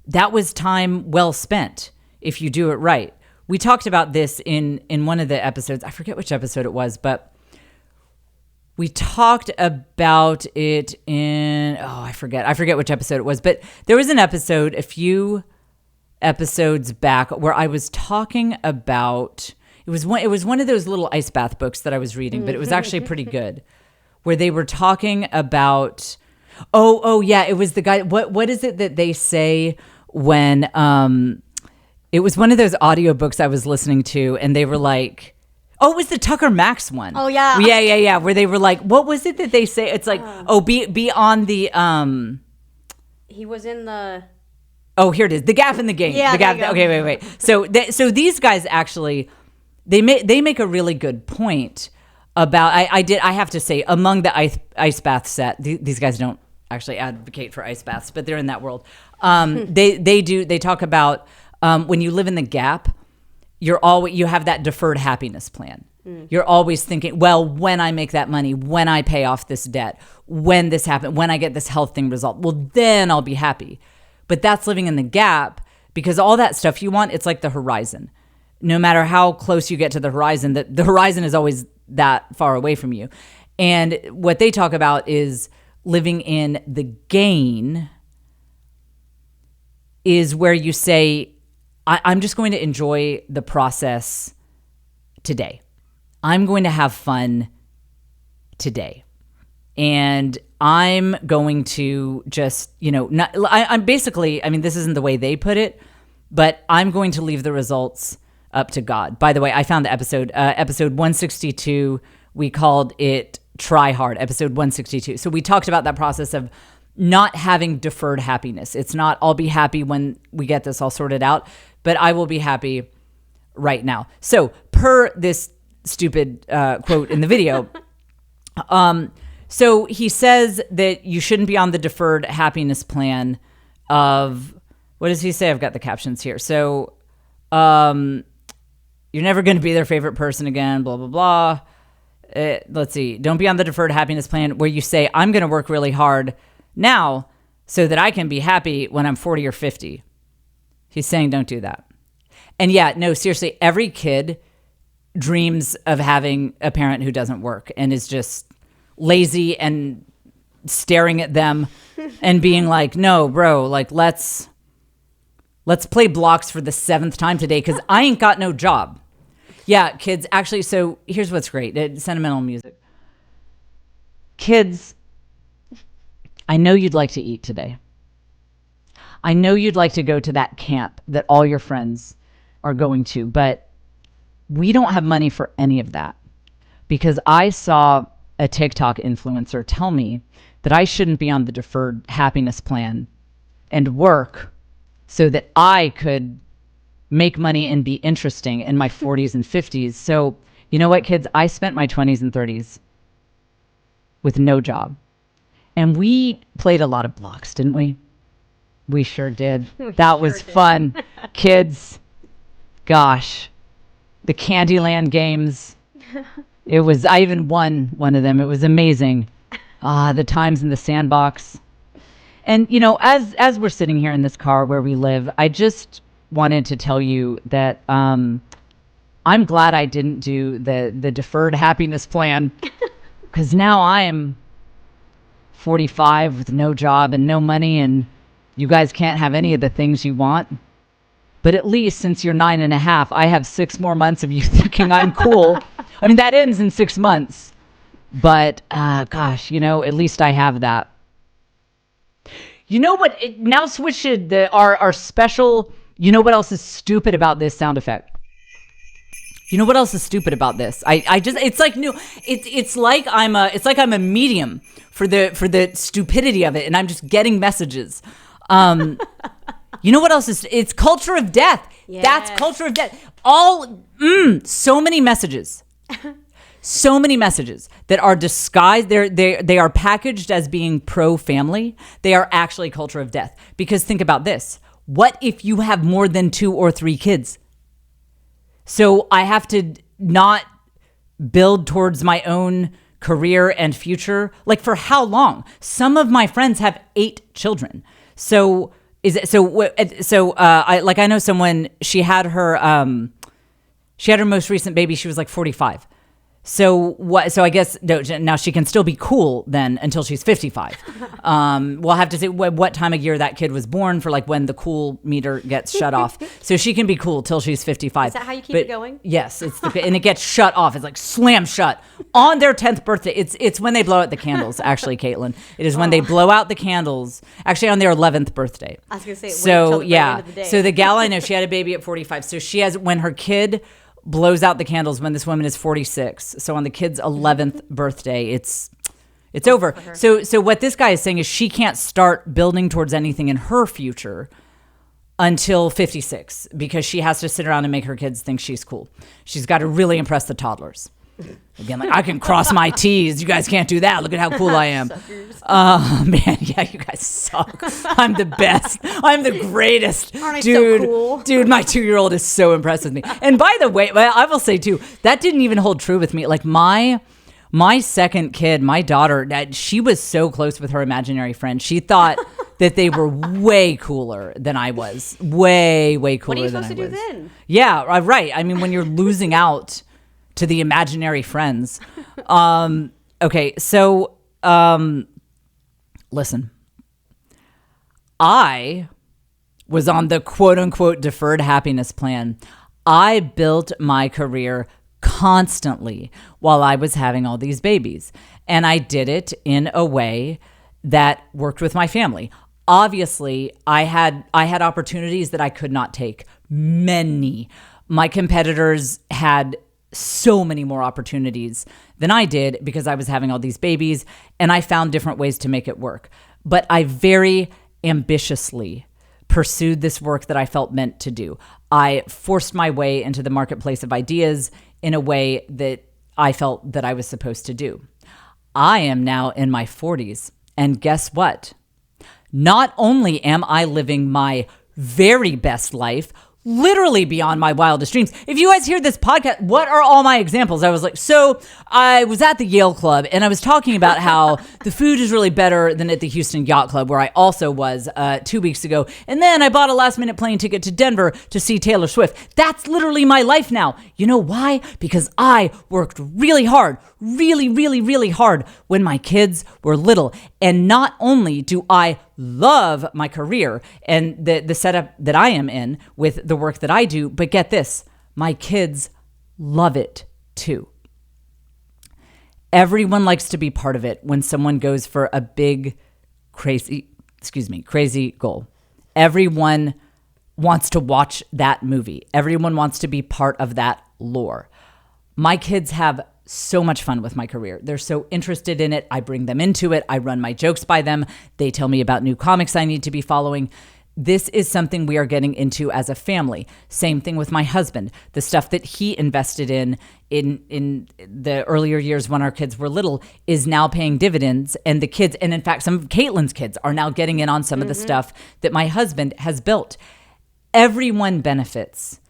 that was time well spent if you do it right. We talked about this in one of the episodes. I forget which episode it was, but we talked about it in, I forget which episode it was, but there was an episode a few episodes back where I was talking about, it was one of those little ice bath books that I was reading, but it was actually pretty good, where they were talking about, it was the guy, what is it that they say when, it was one of those audiobooks I was listening to, and they were like, it was the Tucker Max one. Oh, yeah. Yeah. Where they were like, what was it that they say? It's like, be on the, he was in the, here it is. The Gap in the Game. Yeah, the Gap. Okay, wait. So these guys actually, they make a really good point about, I have to say, among the ice bath set, these guys don't actually advocate for ice baths, but they're in that world. They talk about, when you live in the Gap, you have that deferred happiness plan. You're always thinking, well, when I make that money, when I pay off this debt, when this happens, when I get this health thing result, well, then I'll be happy. But that's living in the Gap, because all that stuff you want, it's like the horizon. No matter how close you get to the horizon, the horizon is always that far away from you. And what they talk about is living in the gain is where you say, I'm just going to enjoy the process today. I'm going to have fun today. And I'm going to just, I'm basically, I mean, this isn't the way they put it, but I'm going to leave the results up to God. By the way, I found the episode 162. We called it Try Hard, episode 162. So we talked about that process of not having deferred happiness. It's not, I'll be happy when we get this all sorted out, but I will be happy right now. So per this stupid quote in the video, so he says that you shouldn't be on the deferred happiness plan of, what does he say? I've got the captions here. So you're never going to be their favorite person again, blah, blah, blah. Let's see. Don't be on the deferred happiness plan where you say, I'm going to work really hard now so that I can be happy when I'm 40 or 50. He's saying don't do that. And yeah, no, seriously, every kid dreams of having a parent who doesn't work and is just lazy and staring at them and being like, no, bro, like let's play blocks for the 7th time today because I ain't got no job. Yeah, kids, actually, so here's what's great. Sentimental music. Kids, I know you'd like to eat today. I know you'd like to go to that camp that all your friends are going to, but we don't have money for any of that because I saw a TikTok influencer tell me that I shouldn't be on the deferred happiness plan and work so that I could make money and be interesting in my 40s and 50s. So, you know what, kids? I spent my 20s and 30s with no job. And we played a lot of blocks, didn't we? We sure did. That was fun. Kids, gosh, the Candyland games. I even won one of them. It was amazing. The times in the sandbox. And, as we're sitting here in this car where we live, I just wanted to tell you that I'm glad I didn't do the deferred happiness plan because now I am 45 with no job and no money, and you guys can't have any of the things you want. But at least since you're 9.5, I have 6 more months of you thinking I'm cool. I mean, that ends in 6 months. But gosh, at least I have that. You know what? Now switch to our special. You know what else is stupid about this sound effect? You know what else is stupid about this? I just it's like new. It's like I'm a medium for the stupidity of it, and I'm just getting messages. You know what else is? It's culture of death. Yes. That's culture of death. So many messages. So many messages that are disguised. They are packaged as being pro-family. They are actually culture of death. Because think about this. What if you have more than 2 or 3 kids? So I have to not build towards my own career and future. Like for how long? Some of my friends have 8 children. So I know someone, she had her most recent baby. She was like 45. So I guess now she can still be cool then until she's 55. We'll have to see what time of year that kid was born for, like when the cool meter gets shut off. So she can be cool till she's 55. Is that how you keep it going? Yes, and it gets shut off. It's like slam shut on their 10th birthday. It's when they blow out the candles. Actually, Caitlin, it is when they blow out the candles. Actually, on their 11th birthday. I was gonna say. So wait till the end of the day. So the gal I know, she had a baby at 45. So she has, when her kid blows out the candles, when this woman is 46. So on the kid's 11th birthday, it's over. So what this guy is saying is she can't start building towards anything in her future until 56 because she has to sit around and make her kids think she's cool. She's got to really impress the toddlers. Again, like, I can cross my T's. You guys can't do that. Look at how cool I am. Man, yeah, you guys suck. I'm the best. I'm the greatest. Aren't I dude, so cool? Dude, my 2-year-old is so impressed with me. And by the way, I will say too, that didn't even hold true with me. Like my second kid, my daughter, she was so close with her imaginary friend. She thought that they were way cooler than I was. Way, way cooler than I was. What are you supposed to do then? Yeah, right. I mean, when you're losing out to the imaginary friends. Okay, so listen. I was on the quote-unquote deferred happiness plan. I built my career constantly while I was having all these babies. And I did it in a way that worked with my family. Obviously, I had opportunities that I could not take. Many. My competitors had so many more opportunities than I did because I was having all these babies, and I found different ways to make it work. But I very ambitiously pursued this work that I felt meant to do. I forced my way into the marketplace of ideas in a way that I felt that I was supposed to do. I am now in my 40s, and guess what? Not only am I living my very best life, literally beyond my wildest dreams. If you guys hear this podcast, what are all my examples? I was like, so I was at the Yale Club and I was talking about how the food is really better than at the Houston Yacht Club, where I also was 2 weeks ago. And then I bought a last minute plane ticket to Denver to see Taylor Swift. That's literally my life now. You know why? Because I worked really hard, really, really, really hard when my kids were little. And not only do I love my career and the setup that I am in with the work that I do, but get this, my kids love it too. Everyone likes to be part of it when someone goes for a big, crazy goal. Everyone wants to watch that movie. Everyone wants to be part of that lore. My kids have so much fun with my career. They're so interested in it. I bring them into it. I run my jokes by them. They tell me about new comics I need to be following. This is something we are getting into as a family. Same thing with my husband. The stuff that he invested in the earlier years when our kids were little is now paying dividends. And the kids, and in fact, some of Caitlin's kids are now getting in on some of the stuff that my husband has built. Everyone benefits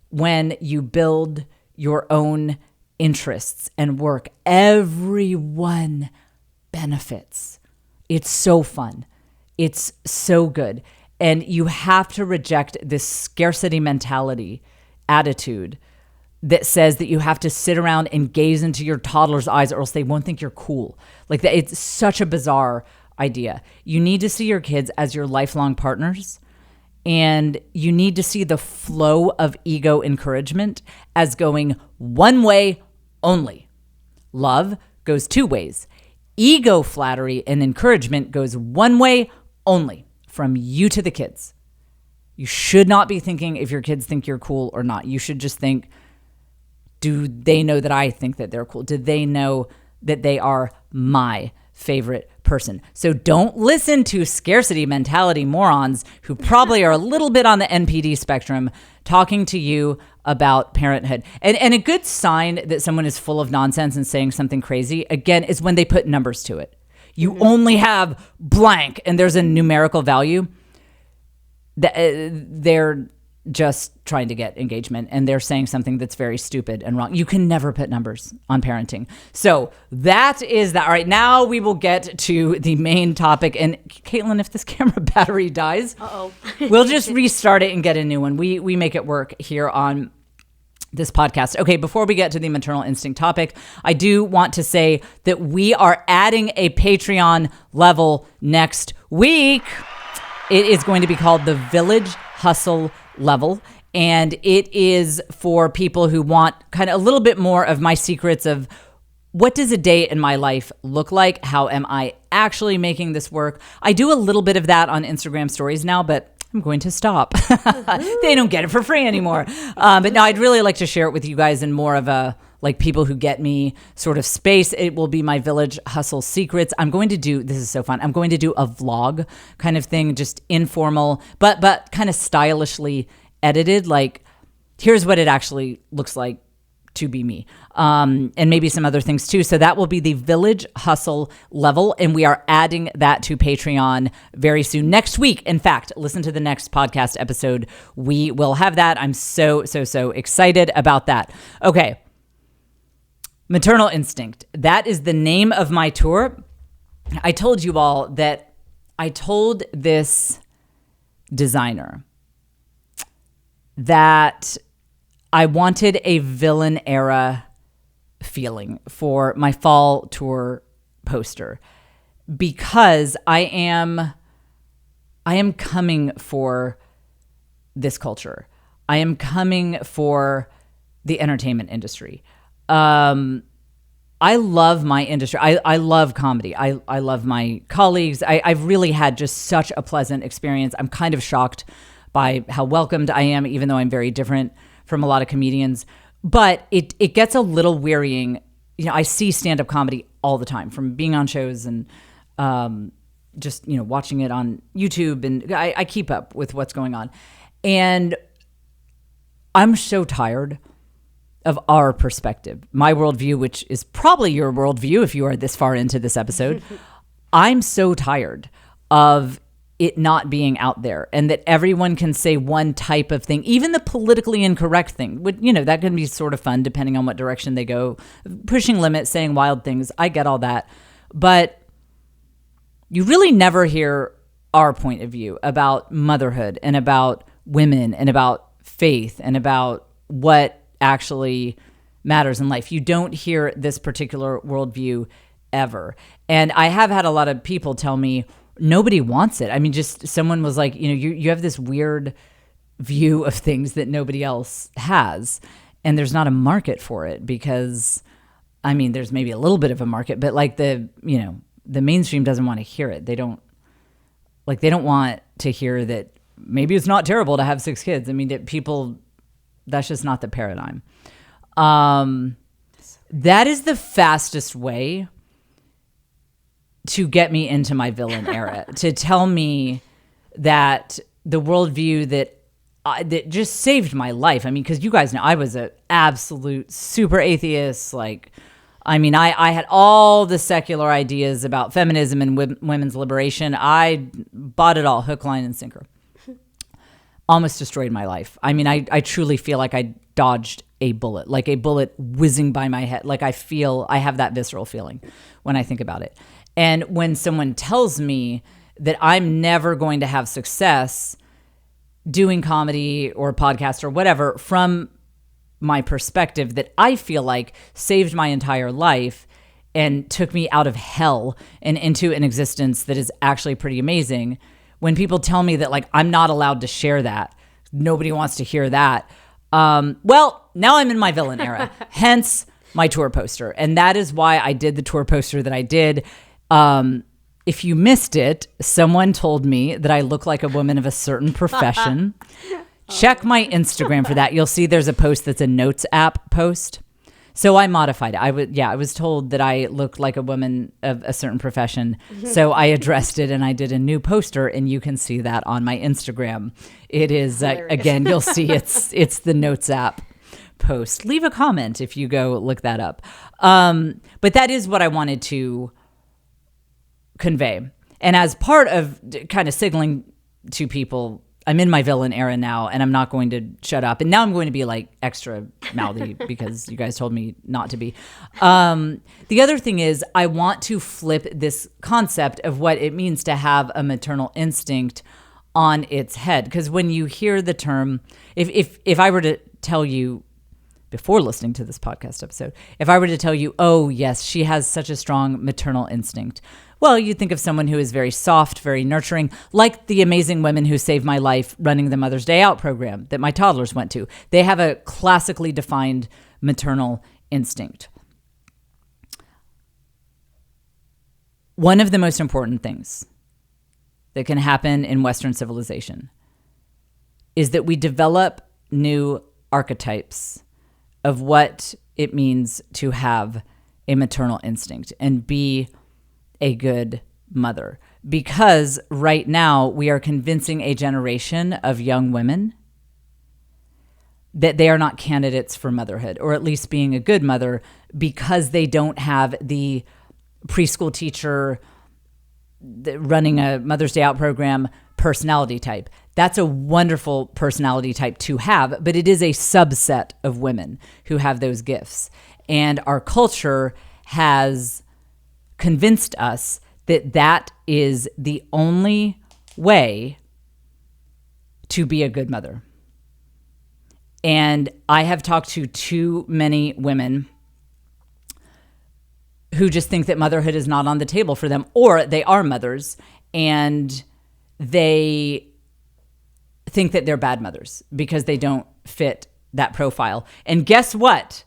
when you build your own interests and work. Everyone benefits. It's so fun. It's so good. And you have to reject this scarcity mentality attitude that says that you have to sit around and gaze into your toddler's eyes or else they won't think you're cool. Like that, it's such a bizarre idea. You need to see your kids as your lifelong partners, and you need to see the flow of ego encouragement as going one way only: love, goes two ways. Ego flattery and encouragement goes one way only, from you to the kids. You should not be thinking if your kids think you're cool or not. You should just think, do they know that I think that they're cool? Do they know that they are my favorite person? So don't listen to scarcity mentality morons who probably are a little bit on the NPD spectrum talking to you about parenthood. And a good sign that someone is full of nonsense and saying something crazy, again, is when they put numbers to it. You only have blank and there's a numerical value. They're just trying to get engagement and they're saying something that's very stupid and wrong. You can never put numbers on parenting. So that is that. All right, now we will get to the main topic. And Caitlin, if this camera battery dies, we'll just restart it and get a new one. We make it work here on this podcast. Okay, before we get to the maternal instinct topic, I do want to say that we are adding a Patreon level next week. It is going to be called the Village Hustle level. And it is for people who want kind of a little bit more of my secrets of what does a day in my life look like? How am I actually making this work? I do a little bit of that on Instagram stories now, but I'm going to stop. They don't get it for free anymore. But no, I'd really like to share it with you guys in more of a like people who get me sort of space. It will be my Village Hustle secrets. I'm going to do, this is so fun. I'm going to do a vlog kind of thing, just informal, but kind of stylishly edited. Like, here's what it actually looks like to be me. And maybe some other things too. So that will be the Village Hustle level. And we are adding that to Patreon very soon. Next week, in fact, listen to the next podcast episode. We will have that. I'm so excited about that. Okay. Maternal Instinct. That is the name of my tour. I told you all that I told this designer that I wanted a villain era feeling for my fall tour poster because I am coming for this culture. I am coming for the entertainment industry. I love my industry. I love comedy. I love my colleagues. I've really had just such a pleasant experience. I'm kind of shocked by how welcomed I am, even though I'm very different from a lot of comedians. But it gets a little wearying. You know, I see stand-up comedy all the time from being on shows and just, you know, watching it on YouTube. And I keep up with what's going on. And I'm so tired of our perspective, my worldview, which is probably your worldview if you are this far into this episode. I'm so tired of it not being out there and that everyone can say one type of thing, even the politically incorrect thing. You know, that can be sort of fun depending on what direction they go, pushing limits, saying wild things. I get all that. But you really never hear our point of view about motherhood and about women and about faith and about what actually matters in life. You don't hear this particular worldview ever. And I have had a lot of people tell me nobody wants it. I mean, just someone was like, you know, you have this weird view of things that nobody else has. And there's not a market for it because, I mean, there's maybe a little bit of a market, but like the mainstream doesn't want to hear it. They don't want to hear that maybe it's not terrible to have 6 kids. I mean, that's just not the paradigm. That is the fastest way to get me into my villain era, to tell me that the worldview that just saved my life. I mean, because you guys know I was an absolute super atheist. Like, I mean, I had all the secular ideas about feminism and women's liberation. I bought it all, hook, line, and sinker. Almost destroyed my life. I mean, I truly feel like I dodged a bullet, like a bullet whizzing by my head. Like I have that visceral feeling when I think about it. And when someone tells me that I'm never going to have success doing comedy or podcast or whatever from my perspective that I feel like saved my entire life and took me out of hell and into an existence that is actually pretty amazing. When people tell me that, like, I'm not allowed to share that, nobody wants to hear that. Well, now I'm in my villain era. Hence my tour poster. And that is why I did the tour poster that I did. If you missed it, someone told me that I look like a woman of a certain profession. Check my Instagram for that. You'll see there's a post that's a Notes app post. So I modified it. I was told that I looked like a woman of a certain profession. So I addressed it and I did a new poster, and you can see that on my Instagram. It is, again, you'll see it's the Notes app post. Leave a comment if you go look that up. But that is what I wanted to convey. And as part of kind of signaling to people, I'm in my villain era now, and I'm not going to shut up. And now I'm going to be like extra mouthy because you guys told me not to be. The other thing is I want to flip this concept of what it means to have a maternal instinct on its head. Because when you hear the term, if I were to tell you before listening to this podcast episode, if I were to tell you, oh yes, she has such a strong maternal instinct, well, you think of someone who is very soft, very nurturing, like the amazing women who saved my life running the Mother's Day Out program that my toddlers went to. They have a classically defined maternal instinct. One of the most important things that can happen in Western civilization is that we develop new archetypes of what it means to have a maternal instinct and be a good mother. Because right now we are convincing a generation of young women that they are not candidates for motherhood, or at least being a good mother, because they don't have the preschool teacher running a Mother's Day Out program personality type. That's a wonderful personality type to have, but it is a subset of women who have those gifts. And our culture has convinced us that that is the only way to be a good mother. And I have talked to too many women who just think that motherhood is not on the table for them, or they are mothers and they think that they're bad mothers because they don't fit that profile. And guess what?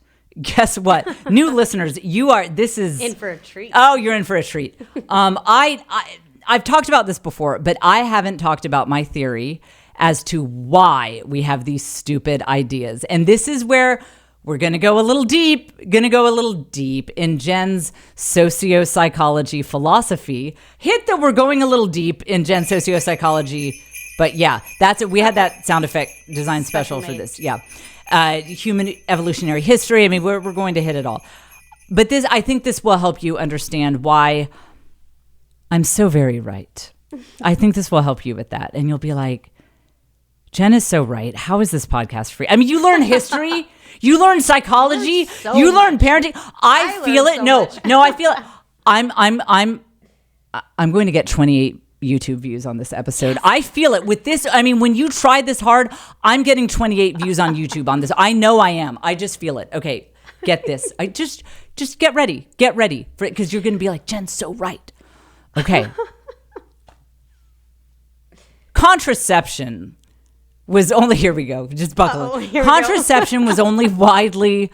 New listeners, this is in for a treat. Oh, you're in for a treat. I've talked about this before, but I haven't talked about my theory as to why we have these stupid ideas. And this is where we're going to go a little deep in Jen's sociopsychology philosophy. Hit that we're going a little deep in Jen's sociopsychology. But yeah, that's it. We had that sound effect design special for this. Yeah. Human evolutionary history. I mean, we're going to hit it all. But I think this will help you understand why I'm so very right. I think this will help you with that. And you'll be like, Jen is so right. How is this podcast free? I mean, you learn history, you learn psychology, you learn parenting. I feel it. No, I feel it. I'm going to get 28 YouTube views on this episode. Yes. I feel it with this. I mean, when you tried this hard, I'm getting 28 views on YouTube on this. I know I am. I just feel it. Okay, get this. I just get ready for it, because you're going to be like, Jen's so right. Okay. Contraception was only, here we go, just buckle in. Contraception was only widely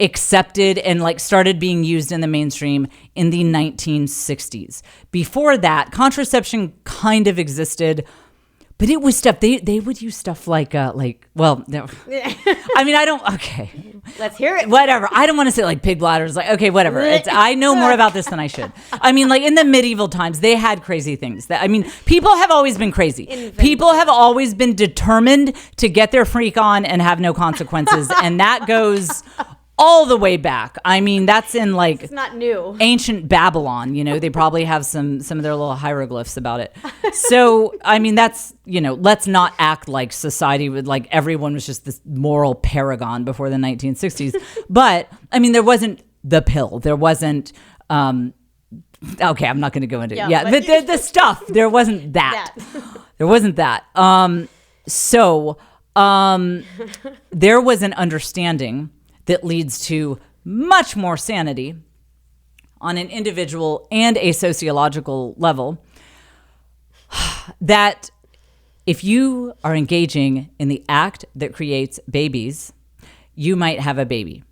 accepted and started being used in the mainstream in the 1960s. Before that, contraception kind of existed, but it was stuff they would use stuff no. I mean, okay. Let's hear it. Whatever. I don't want to say pig bladders. Okay, whatever. I know more about this than I should. I mean, in the medieval times, they had crazy things. People have always been crazy. People have always been determined to get their freak on and have no consequences, and that goes all the way back. I mean, that's in it's not new. Ancient Babylon. They probably have some of their little hieroglyphs about it. So, I mean, that's, let's not act like society would everyone was just this moral paragon before the 1960s. But I mean, there wasn't the pill. There wasn't, okay, I'm not going to go into it. Yeah, the stuff. There wasn't that. There wasn't that. There was an understanding that leads to much more sanity on an individual and a sociological level, that if you are engaging in the act that creates babies, you might have a baby.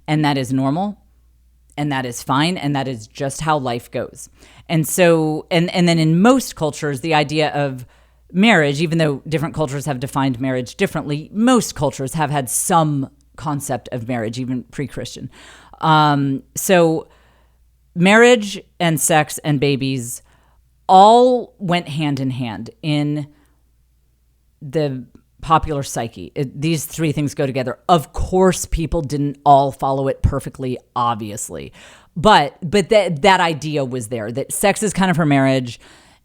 And that is normal, And that is fine. And that is just how life goes. And so, and then in most cultures, the idea of marriage, even though different cultures have defined marriage differently, most cultures have had some concept of marriage, even pre-Christian. So marriage and sex and babies all went hand in hand in the popular psyche. These three things go together. Of course, people didn't all follow it perfectly, obviously. But that idea was there, that sex is kind of for marriage,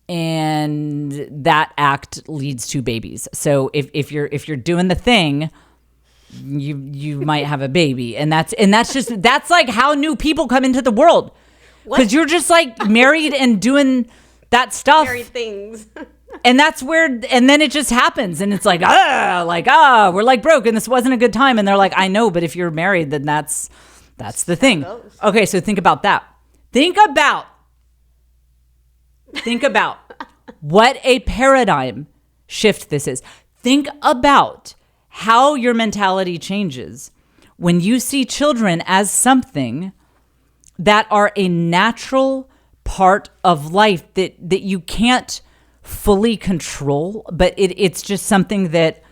and that act leads to babies. So if you're doing the thing, you might have a baby. And that's like how new people come into the world. Because you're just like married and doing that stuff. Married things. And that's where, and then it just happens. And it's like, we're like broke and this wasn't a good time. And they're like, I know, but if you're married, then that's the thing. Okay, so think about that. Think about what a paradigm shift this is. Think about how your mentality changes when you see children as something that are a natural part of life that you can't fully control, but it's just something that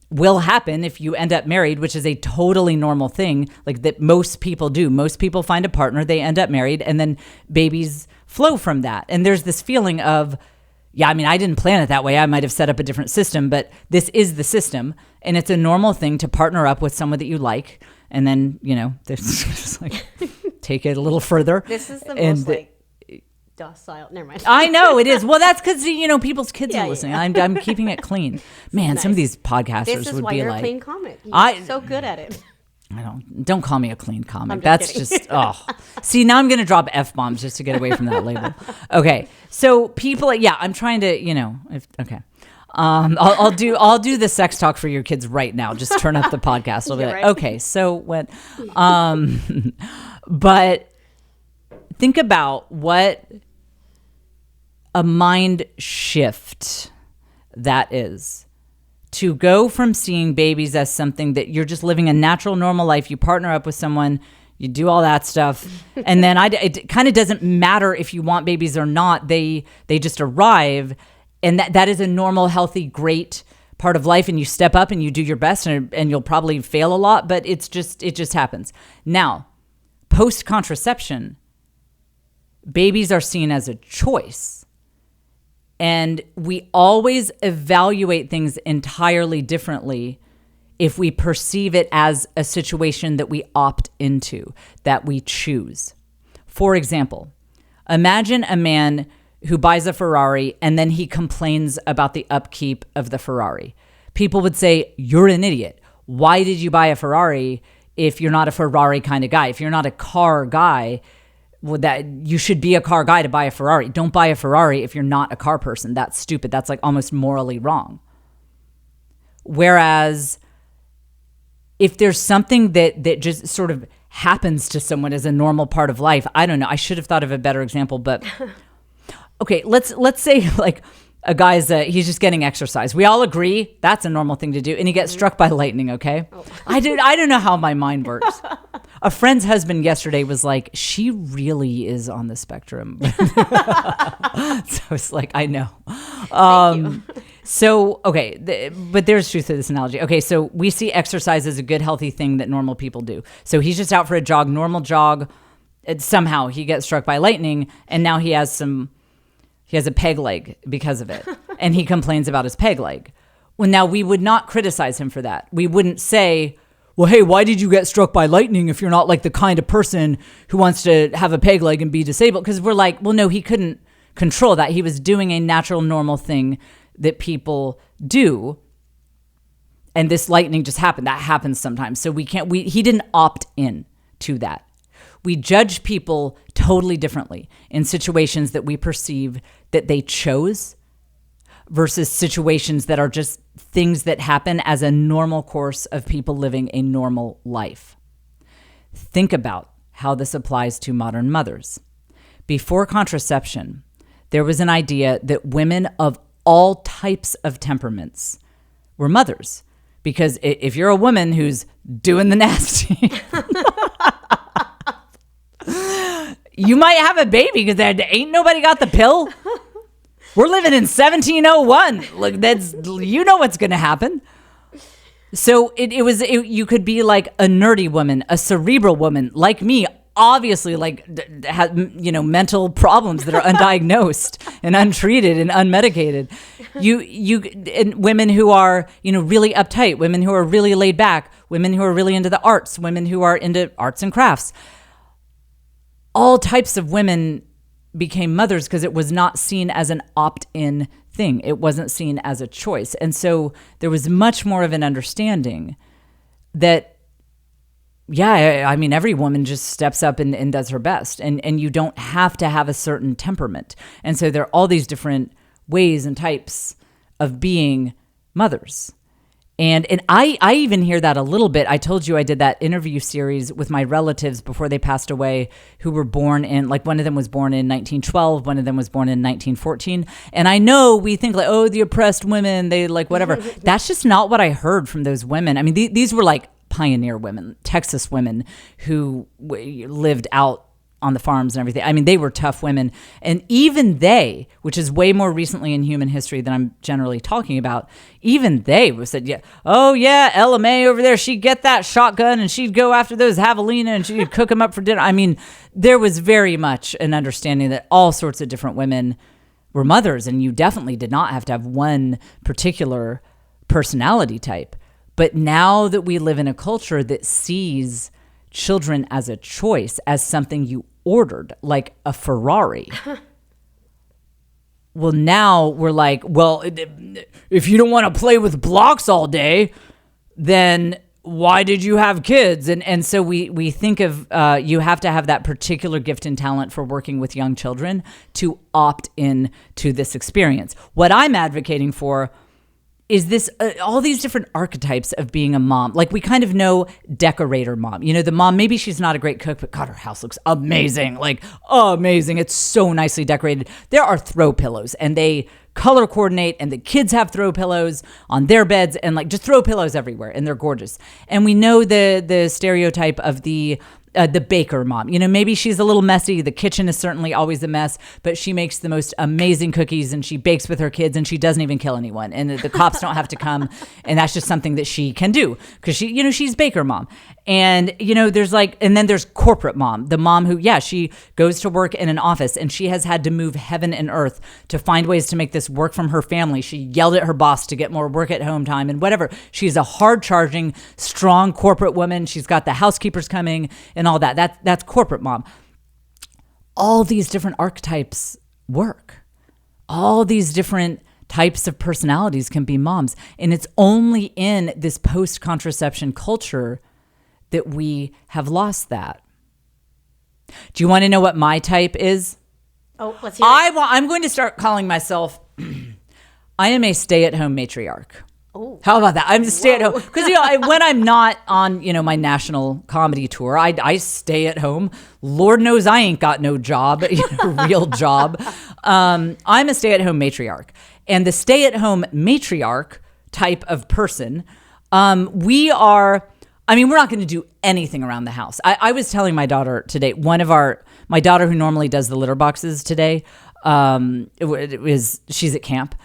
will happen if you end up married, which is a totally normal thing, like that most people do. Most people find a partner, they end up married, and then babies flow from that. And there's this feeling of, yeah, I mean, I didn't plan it that way. I might have set up a different system, but this is the system. And it's a normal thing to partner up with someone that you like. And then, there's just like, take it a little further. This is the most docile. Never mind. I know it is. Well, that's because people's kids are listening. Yeah. I'm keeping it clean. Man, nice. Some of these podcasters this is would why be you're like, a clean comic. You're so good at it. Don't call me a clean comic. That's just See, now I'm gonna drop F-bombs just to get away from that label. Okay, so people, I'm trying to, okay. I'll do the sex talk for your kids right now. Just turn up the podcast. I'll be like, okay, so what? But think about what a mind shift that is, to go from seeing babies as something that you're just living a natural, normal life. You partner up with someone, you do all that stuff. And then it kind of doesn't matter if you want babies or not. They just arrive. And that is a normal, healthy, great part of life. And you step up and you do your best, and you'll probably fail a lot, but it just happens. Now, post-contraception, babies are seen as a choice. And we always evaluate things entirely differently if we perceive it as a situation that we opt into, that we choose. For example, imagine a man who buys a Ferrari and then he complains about the upkeep of the Ferrari. People would say, you're an idiot. Why did you buy a Ferrari if you're not a Ferrari kind of guy? If you're not a car guy, that you should be a car guy to buy a Ferrari. Don't buy a Ferrari if you're not a car person. That's stupid. That's like almost morally wrong. Whereas if there's something that just sort of happens to someone as a normal part of life, I don't know. I should have thought of a better example, but okay, let's say like a guy's he's just getting exercise. We all agree that's a normal thing to do, and he gets struck by lightning. Okay, I don't know how my mind works. A friend's husband yesterday was like, she really is on the spectrum. So it's like, I know. Thank you. So, okay, but there's truth to this analogy. Okay, so we see exercise as a good, healthy thing that normal people do. So he's just out for a jog, normal jog. Somehow he gets struck by lightning, and now he has a peg leg because of it. And he complains about his peg leg. Well, now we would not criticize him for that. We wouldn't say, well, hey, why did you get struck by lightning if you're not like the kind of person who wants to have a peg leg and be disabled? Because we're like, well, no, he couldn't control that. He was doing a natural, normal thing that people do. And this lightning just happened. That happens sometimes. So he didn't opt in to that. We judge people totally differently in situations that we perceive that they chose versus situations that are just things that happen as a normal course of people living a normal life. Think about how this applies to modern mothers. Before contraception, there was an idea that women of all types of temperaments were mothers. Because if you're a woman who's doing the nasty, You might have a baby because ain't nobody got the pill. We're living in 1701. Look, you know what's going to happen. So you could be like a nerdy woman, a cerebral woman like me, obviously like mental problems that are undiagnosed and untreated and unmedicated. And women who are, really uptight, women who are really laid back, women who are really into the arts, women who are into arts and crafts. All types of women became mothers because it was not seen as an opt-in thing. It wasn't seen as a choice. And so there was much more of an understanding that, every woman just steps up and does her best. And you don't have to have a certain temperament. And so there are all these different ways and types of being mothers. And I even hear that a little bit. I told you I did that interview series with my relatives before they passed away who were born in, like one of them was born in 1912, one of them was born in 1914. And I know we think like, oh, the oppressed women, they like whatever. That's just not what I heard from those women. I mean, these were like pioneer women, Texas women who lived out on the farms and everything. I mean, they were tough women. And even they, which is way more recently in human history than I'm generally talking about, even they said, Ella May over there, she'd get that shotgun and she'd go after those javelina and she'd cook them up for dinner. I mean, there was very much an understanding that all sorts of different women were mothers, and you definitely did not have to have one particular personality type. But now that we live in a culture that sees children as a choice, as something you ordered, like a Ferrari. Well, now we're like, well, if you don't want to play with blocks all day, then why did you have kids? And so we think of you have to have that particular gift and talent for working with young children to opt in to this experience. What I'm advocating for is this all these different archetypes of being a mom. Like we kind of know decorator mom. The mom, maybe she's not a great cook, but God, her house looks amazing. Like, amazing. It's so nicely decorated. There are throw pillows and they color coordinate, and the kids have throw pillows on their beds and like just throw pillows everywhere, and they're gorgeous. And we know the stereotype of the baker mom. Maybe she's a little messy. The kitchen is certainly always a mess, but she makes the most amazing cookies and she bakes with her kids and she doesn't even kill anyone. And the cops don't have to come. And that's just something that she can do because she's baker mom. And, there's and then there's corporate mom, the mom who, she goes to work in an office and she has had to move heaven and earth to find ways to make this work from her family. She yelled at her boss to get more work at home time and whatever. She's a hard charging, strong corporate woman. She's got the housekeepers coming and all that. That's corporate mom. All these different archetypes work. All these different types of personalities can be moms. And it's only in this post-contraception culture that we have lost that. Do you want to know what my type is? Oh, let's hear it. I'm going to start calling myself, I am a stay-at-home matriarch. Oh. How about that? I'm a stay-at-home. Because, when I'm not on, my national comedy tour, I stay at home. Lord knows I ain't got no job, real job. I'm a stay-at-home matriarch. And the stay-at-home matriarch type of person, we're not going to do anything around the house. I was telling my daughter today, my daughter who normally does the litter boxes today, she's at camp.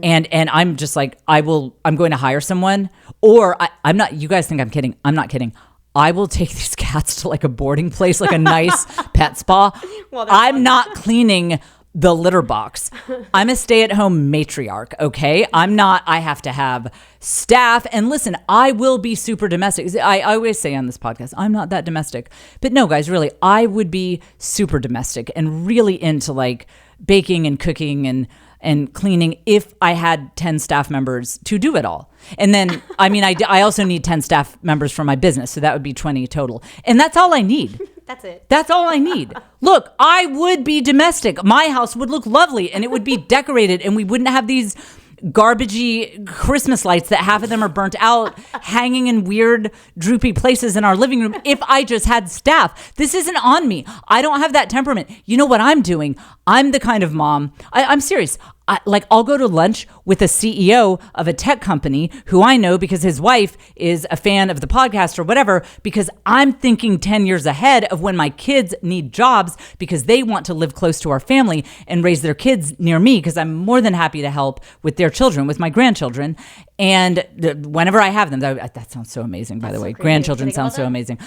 And I'm just like, I'm going to hire someone, or I'm not, you guys think I'm kidding. I'm not kidding. I will take these cats to like a boarding place, like a nice pet spa. Well, I'm not cleaning the litter box. I'm a stay-at-home matriarch, okay? I have to have staff. And listen, I will be super domestic. I always say on this podcast, I'm not that domestic. But no, guys, really, I would be super domestic and really into like baking and cooking and cleaning if I had 10 staff members to do it all. And then, I also need 10 staff members for my business. So that would be 20 total. And that's all I need. That's it. That's all I need. Look, I would be domestic. My house would look lovely and it would be decorated and we wouldn't have these garbagey Christmas lights that half of them are burnt out hanging in weird droopy places in our living room if I just had staff. This isn't on me. I don't have that temperament. You know what I'm doing? I'm the kind of mom, I'm serious. I'll go to lunch with a CEO of a tech company who I know because his wife is a fan of the podcast or whatever, because I'm thinking 10 years ahead of when my kids need jobs because they want to live close to our family and raise their kids near me, because I'm more than happy to help with their children, with my grandchildren. And whenever I have them, that sounds so amazing, by the way. Grandchildren sound so amazing.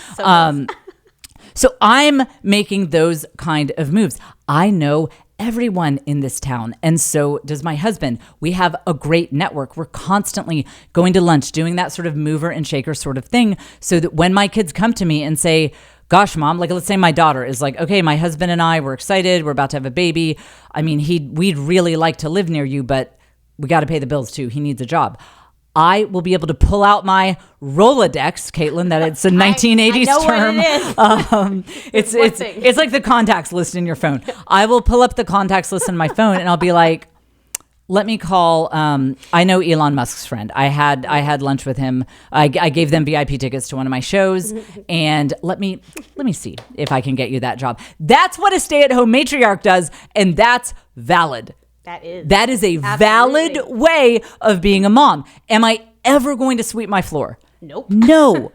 So I'm making those kind of moves. I know everyone in this town, and so does my husband. We have a great network. We're constantly going to lunch, doing that sort of mover and shaker sort of thing, so that when my kids come to me and say, gosh, mom, like let's say my daughter is like, okay, my husband and I, we're excited. We're about to have a baby. I mean, we'd really like to live near you, but we got to pay the bills too. He needs a job. I will be able to pull out my Rolodex, Caitlin, that it's a 1980s term. It's like the contacts list in your phone. I will pull up the contacts list in my phone and I'll be like, let me call, I know Elon Musk's friend. I had lunch with him. I gave them VIP tickets to one of my shows, and let me see if I can get you that job. That's what a stay-at-home matriarch does, and that's valid. That is a valid way of being a mom. Am I ever going to sweep my floor? Nope. No.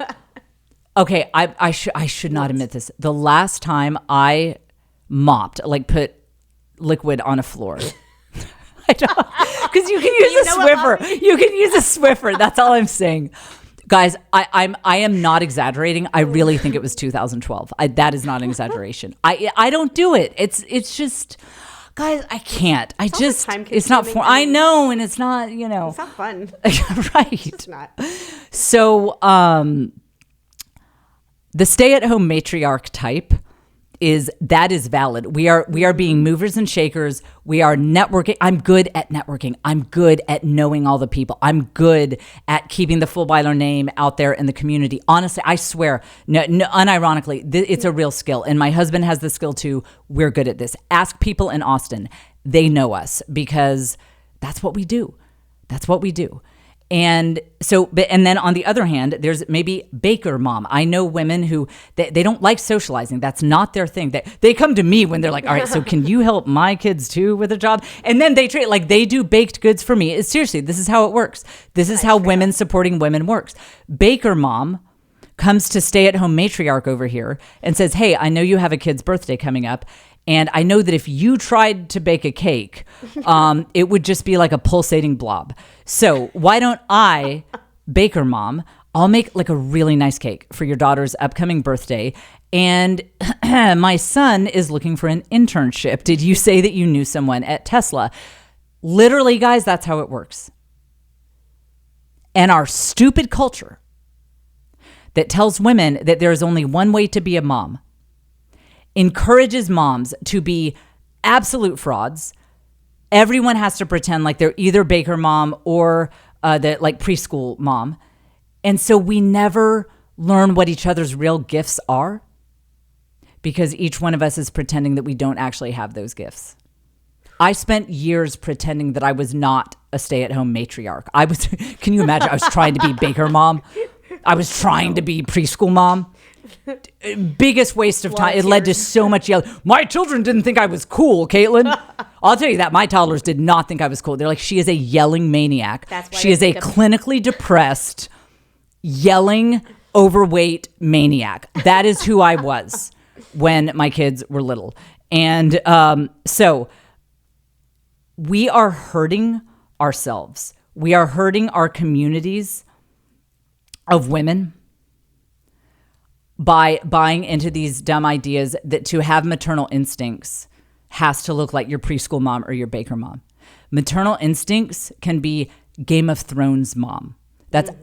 Okay, I should not admit this. The last time I mopped, like put liquid on a floor. I don't, because you can use a Swiffer. You can use a Swiffer. That's all I'm saying. Guys, I am not exaggerating. I really think it was 2012. That is not an exaggeration. I don't do it. It's just... Guys, I can't. It's not fun. I know, and it's not, It's not fun. Right. It's not. So, the stay-at-home matriarch type is valid. We are being movers and shakers. We are networking. I'm good at networking. I'm good at knowing all the people. I'm good at keeping the Fulwiler name out there in the community. Honestly, I swear, no, unironically, it's a real skill. And my husband has the skill too. We're good at this. Ask people in Austin. They know us because that's what we do. That's what we do. And so, and then on the other hand, there's maybe baker mom. I know women who, they don't like socializing. That's not their thing. They come to me when they're like, all right, so can you help my kids too with a job? And then they treat, like they do baked goods for me. Seriously, this is how it works. This is how women supporting women works. Baker mom comes to stay-at-home matriarch over here and says, hey, I know you have a kid's birthday coming up. And I know that if you tried to bake a cake, it would just be like a pulsating blob. So why don't I, baker mom, I'll make like a really nice cake for your daughter's upcoming birthday. And my son is looking for an internship. Did you say that you knew someone at Tesla? Literally, guys, that's how it works. And our stupid culture that tells women that there is only one way to be a mom encourages moms to be absolute frauds. Everyone has to pretend like they're either baker mom or the like preschool mom. And so we never learn what each other's real gifts are because each one of us is pretending that we don't actually have those gifts. I spent years pretending that I was not a stay-at-home matriarch. Can you imagine? I was trying to be baker mom. I was trying to be preschool mom. Biggest waste of time. It led to so much yelling. My children didn't think I was cool, Caitlin. I'll tell you that. My toddlers did not think I was cool. They're like, she is a yelling maniac. She is a clinically depressed, yelling, overweight maniac. That is who I was when my kids were little. And so we are hurting ourselves. We are hurting our communities of women by buying into these dumb ideas that to have maternal instincts has to look like your preschool mom or your baker mom. Maternal instincts can be Game of Thrones mom.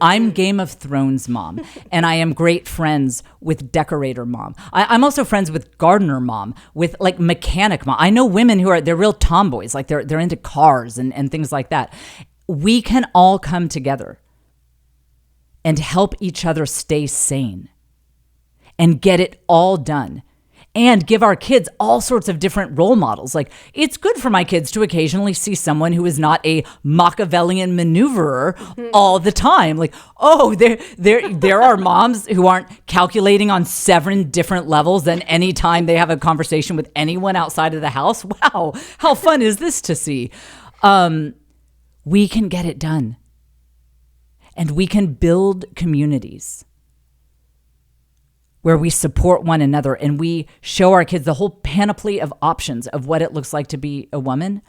I'm Game of Thrones mom, and I am great friends with decorator mom. I'm also friends with gardener mom, with like mechanic mom. I know women who they're real tomboys, like they're into cars and things like that. We can all come together and help each other stay sane and get it all done and give our kids all sorts of different role models. Like, it's good for my kids to occasionally see someone who is not a Machiavellian maneuverer all the time. Like, oh, there are moms who aren't calculating on 7 different levels than any time they have a conversation with anyone outside of the house. Wow, how fun is this to see? We can get it done. And we can build communities where we support one another and we show our kids the whole panoply of options of what it looks like to be a woman.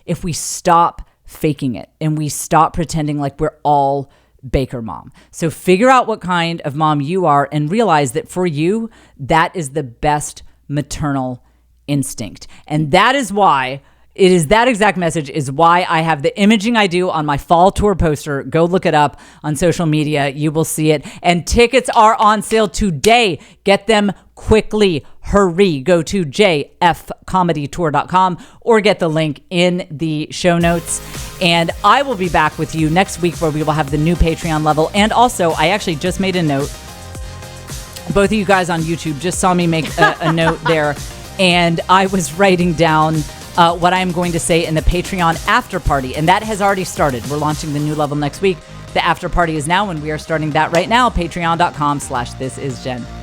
If we stop faking it and we stop pretending like we're all Baker mom. So figure out what kind of mom you are and realize that for you, that is the best maternal instinct. And that is why it is that exact message is why I have the imaging I do on my fall tour poster. Go look it up on social media. You will see it. And tickets are on sale today. Get them quickly. Hurry. Go to jfcomedytour.com or get the link in the show notes. And I will be back with you next week where we will have the new Patreon level. And also, I actually just made a note. Both of you guys on YouTube just saw me make a note there. And I was writing down what I'm going to say in the Patreon after party. And that has already started. We're launching the new level next week. The after party is now, and we are starting that right now. Patreon.com/thisisjen.